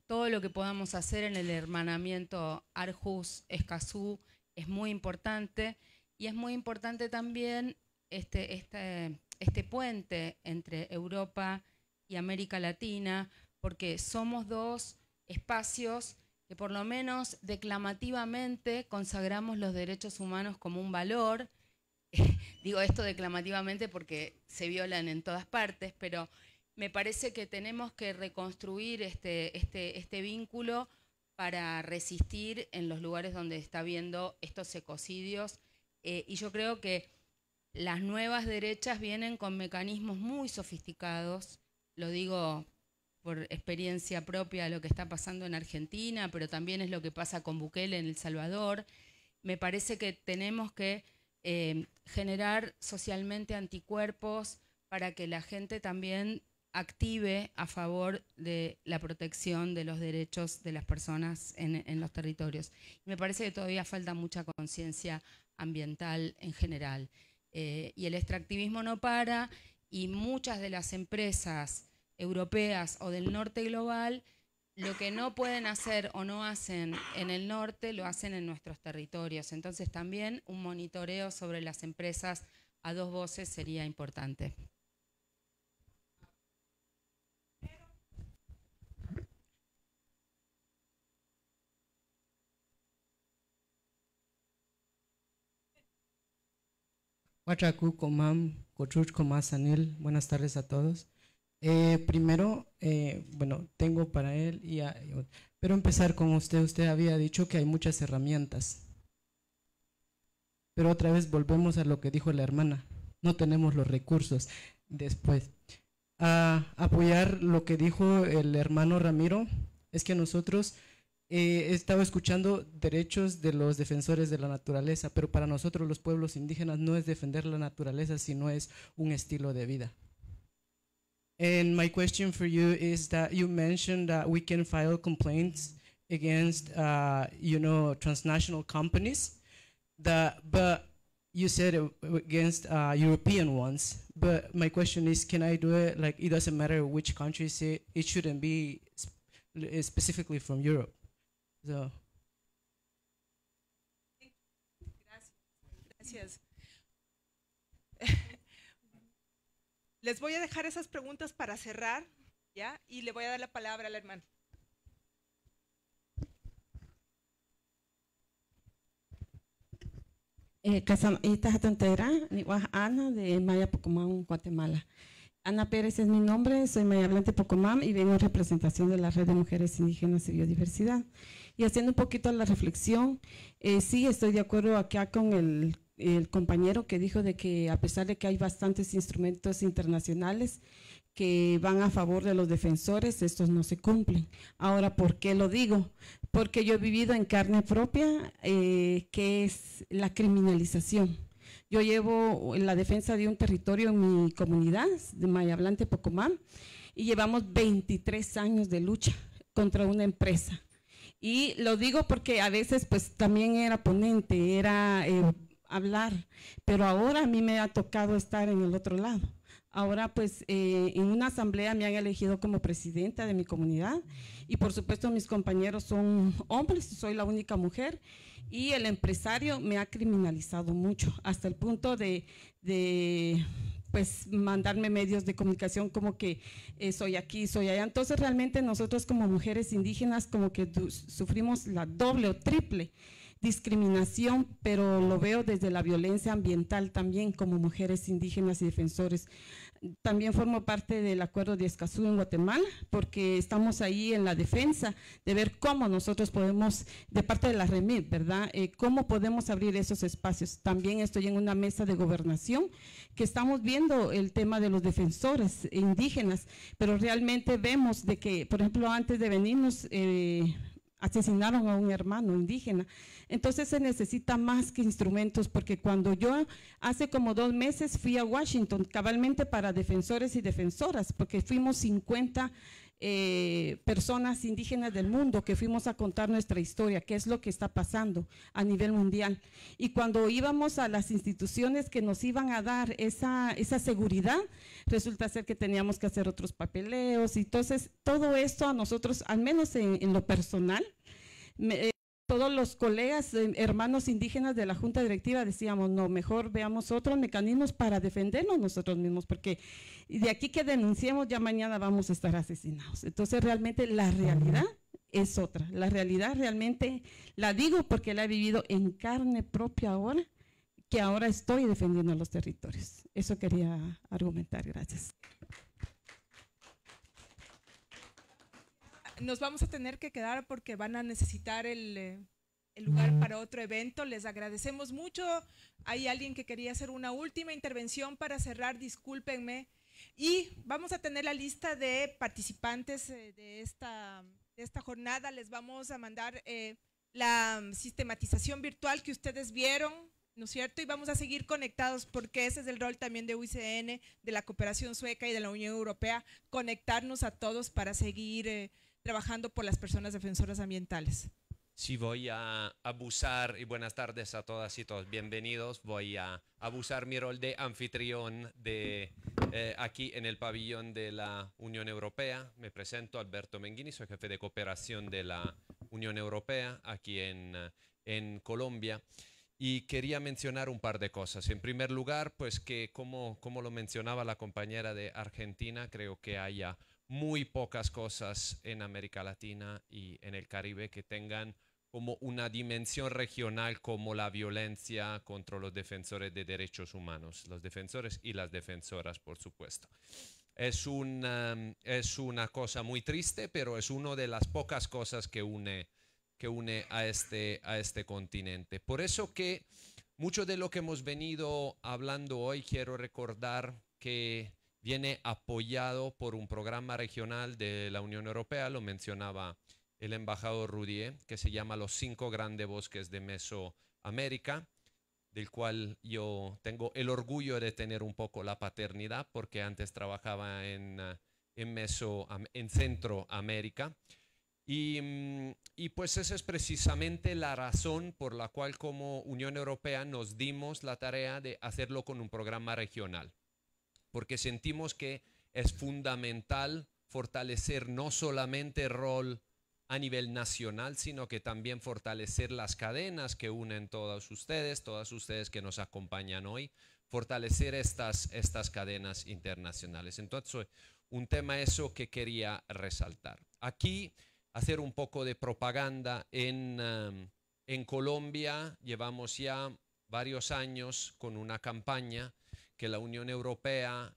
todo lo que podamos hacer en el hermanamiento Aarhus-Escazú es muy importante, y es muy importante también este puente entre Europa y América Latina, porque somos dos espacios que por lo menos declamativamente consagramos los derechos humanos como un valor. Digo esto declamativamente porque se violan en todas partes, pero me parece que tenemos que reconstruir este vínculo para resistir en los lugares donde está habiendo estos ecocidios. Y yo creo que las nuevas derechas vienen con mecanismos muy sofisticados, lo digo por experiencia propia de lo que está pasando en Argentina, pero también es lo que pasa con Bukele en El Salvador. Me parece que tenemos que generar socialmente anticuerpos para que la gente también active a favor de la protección de los derechos de las personas en los territorios. Y me parece que todavía falta mucha conciencia ambiental en general. Y el extractivismo no para, y muchas de las empresas europeas o del norte global, lo que no pueden hacer o no hacen en el norte, lo hacen en nuestros territorios. Entonces también un monitoreo sobre las empresas a dos voces sería importante. Huachacu, Comam, Cochuch, Comasanel, buenas tardes a todos. Primero, bueno, tengo para él, pero empezar con usted. Usted había dicho que hay muchas herramientas, pero otra vez volvemos a lo que dijo la hermana, no tenemos los recursos. Después, a apoyar lo que dijo el hermano Ramiro, es que nosotros he estado escuchando derechos de los defensores de la naturaleza, pero para nosotros los pueblos indígenas no es defender la naturaleza, sino es un estilo de vida. And my question for you is that you mentioned that we can file complaints against, transnational companies. But you said against European ones, but my question is, can I do it? Like, it doesn't matter which country it shouldn't be specifically from Europe. So. Gracias. Les voy a dejar esas preguntas para cerrar, ¿ya? Y le voy a dar la palabra al hermano. Ana de Maya Pocomán, Guatemala. Ana Pérez es mi nombre, soy Maya Hablante Pocomán y vengo en representación de la Red de Mujeres Indígenas y Biodiversidad. Y haciendo un poquito la reflexión, sí estoy de acuerdo acá con el compañero que dijo de que a pesar de que hay bastantes instrumentos internacionales que van a favor de los defensores, estos no se cumplen. Ahora, ¿por qué lo digo? Porque yo he vivido en carne propia que es la criminalización. Yo llevo la defensa de un territorio en mi comunidad, de Maya Hablante Pocomán, y llevamos 23 años de lucha contra una empresa. Y lo digo porque a veces pues también era ponente, era hablar, pero ahora a mí me ha tocado estar en el otro lado. Ahora pues en una asamblea me han elegido como presidenta de mi comunidad y por supuesto mis compañeros son hombres, soy la única mujer y el empresario me ha criminalizado mucho hasta el punto de pues mandarme medios de comunicación como que soy aquí, soy allá. Entonces realmente nosotros como mujeres indígenas como que sufrimos la doble o triple discriminación, pero lo veo desde la violencia ambiental también como mujeres indígenas y defensores. También formo parte del Acuerdo de Escazú en Guatemala, porque estamos ahí en la defensa de ver cómo nosotros podemos, de parte de la REMIT, ¿verdad? Cómo podemos abrir esos espacios. También estoy en una mesa de gobernación que estamos viendo el tema de los defensores indígenas, pero realmente vemos de que, por ejemplo, antes de venirnos, asesinaron a un hermano indígena. Entonces se necesita más que instrumentos, porque cuando yo hace como 2 meses fui a Washington, cabalmente para defensores y defensoras, porque fuimos 50 personas indígenas del mundo que fuimos a contar nuestra historia, qué es lo que está pasando a nivel mundial. Y cuando íbamos a las instituciones que nos iban a dar esa seguridad, resulta ser que teníamos que hacer otros papeleos. Y entonces todo esto a nosotros, al menos en lo personal, todos los colegas, hermanos indígenas de la Junta Directiva decíamos, no, mejor veamos otros mecanismos para defendernos nosotros mismos, porque de aquí que denunciemos ya mañana vamos a estar asesinados. Entonces realmente la realidad es otra. La realidad realmente la digo porque la he vivido en carne propia ahora, que ahora estoy defendiendo los territorios. Eso quería argumentar. Gracias. Nos vamos a tener que quedar porque van a necesitar el lugar para otro evento. Les agradecemos mucho. Hay alguien que quería hacer una última intervención para cerrar, discúlpenme. Y vamos a tener la lista de participantes de esta jornada. Les vamos a mandar la sistematización virtual que ustedes vieron, ¿no es cierto? Y vamos a seguir conectados porque ese es el rol también de UICN, de la cooperación sueca y de la Unión Europea, conectarnos a todos para seguir trabajando por las personas defensoras ambientales. Sí, voy a abusar, y buenas tardes a todas y todos, bienvenidos. Voy a abusar mi rol de anfitrión aquí en el pabellón de la Unión Europea. Me presento, Alberto Menghini, soy jefe de cooperación de la Unión Europea aquí en Colombia. Y quería mencionar un par de cosas. En primer lugar, pues que como lo mencionaba la compañera de Argentina, creo que haya muy pocas cosas en América Latina y en el Caribe que tengan como una dimensión regional como la violencia contra los defensores de derechos humanos, los defensores y las defensoras, por supuesto. Es una cosa muy triste, pero es una de las pocas cosas que une a este continente. Por eso que mucho de lo que hemos venido hablando hoy, quiero recordar que viene apoyado por un programa regional de la Unión Europea, lo mencionaba el embajador Roudier, que se llama Los 5 Grandes Bosques de Mesoamérica, del cual yo tengo el orgullo de tener un poco la paternidad, porque antes trabajaba en Centroamérica. Y pues esa es precisamente la razón por la cual como Unión Europea nos dimos la tarea de hacerlo con un programa regional, porque sentimos que es fundamental fortalecer no solamente el rol a nivel nacional, sino que también fortalecer las cadenas que unen todas ustedes que nos acompañan hoy, fortalecer estas cadenas internacionales. Entonces, un tema eso que quería resaltar. Aquí, hacer un poco de propaganda en Colombia. Llevamos ya varios años con una campaña que la Unión Europea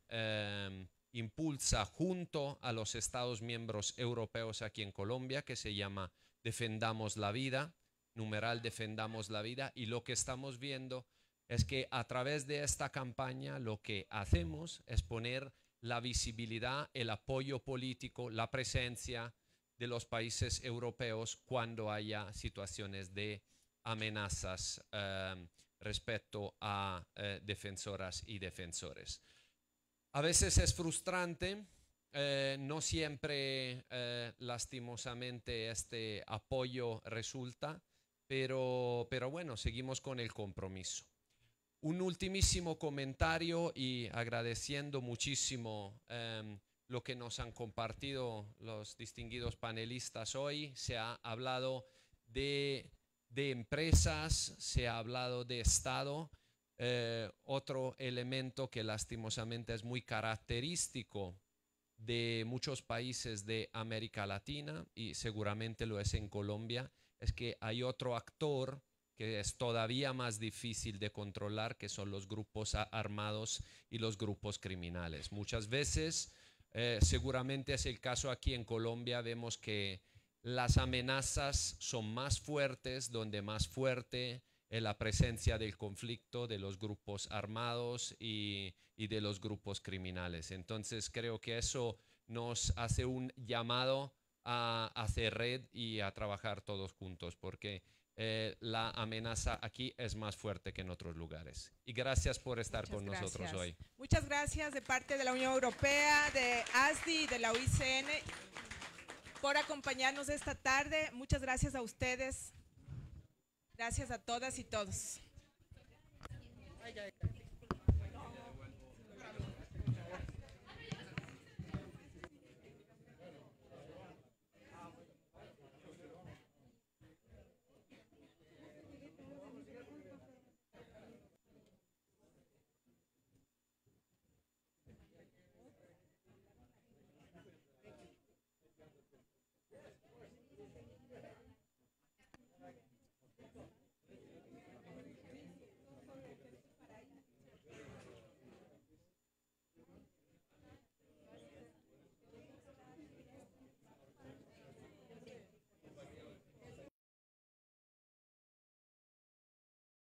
impulsa junto a los Estados miembros europeos aquí en Colombia, que se llama Defendamos la Vida, numeral Defendamos la Vida, y lo que estamos viendo es que a través de esta campaña lo que hacemos es poner la visibilidad, el apoyo político, la presencia de los países europeos cuando haya situaciones de amenazas respecto a defensoras y defensores. A veces es frustrante, no siempre lastimosamente este apoyo resulta, pero bueno, seguimos con el compromiso. Un ultimísimo comentario y agradeciendo muchísimo lo que nos han compartido los distinguidos panelistas hoy. Se ha hablado de empresas, se ha hablado de Estado. Otro elemento que lastimosamente es muy característico de muchos países de América Latina y seguramente lo es en Colombia, es que hay otro actor que es todavía más difícil de controlar, que son los grupos armados y los grupos criminales. Muchas veces, seguramente es el caso aquí en Colombia, vemos que las amenazas son más fuertes, donde más fuerte es la presencia del conflicto de los grupos armados y de los grupos criminales. Entonces creo que eso nos hace un llamado a hacer red y a trabajar todos juntos, porque la amenaza aquí es más fuerte que en otros lugares. Y gracias por estar con nosotros hoy. Muchas gracias de parte de la Unión Europea, de ASDI y de la UICN por acompañarnos esta tarde. Muchas gracias a ustedes. Gracias a todas y todos.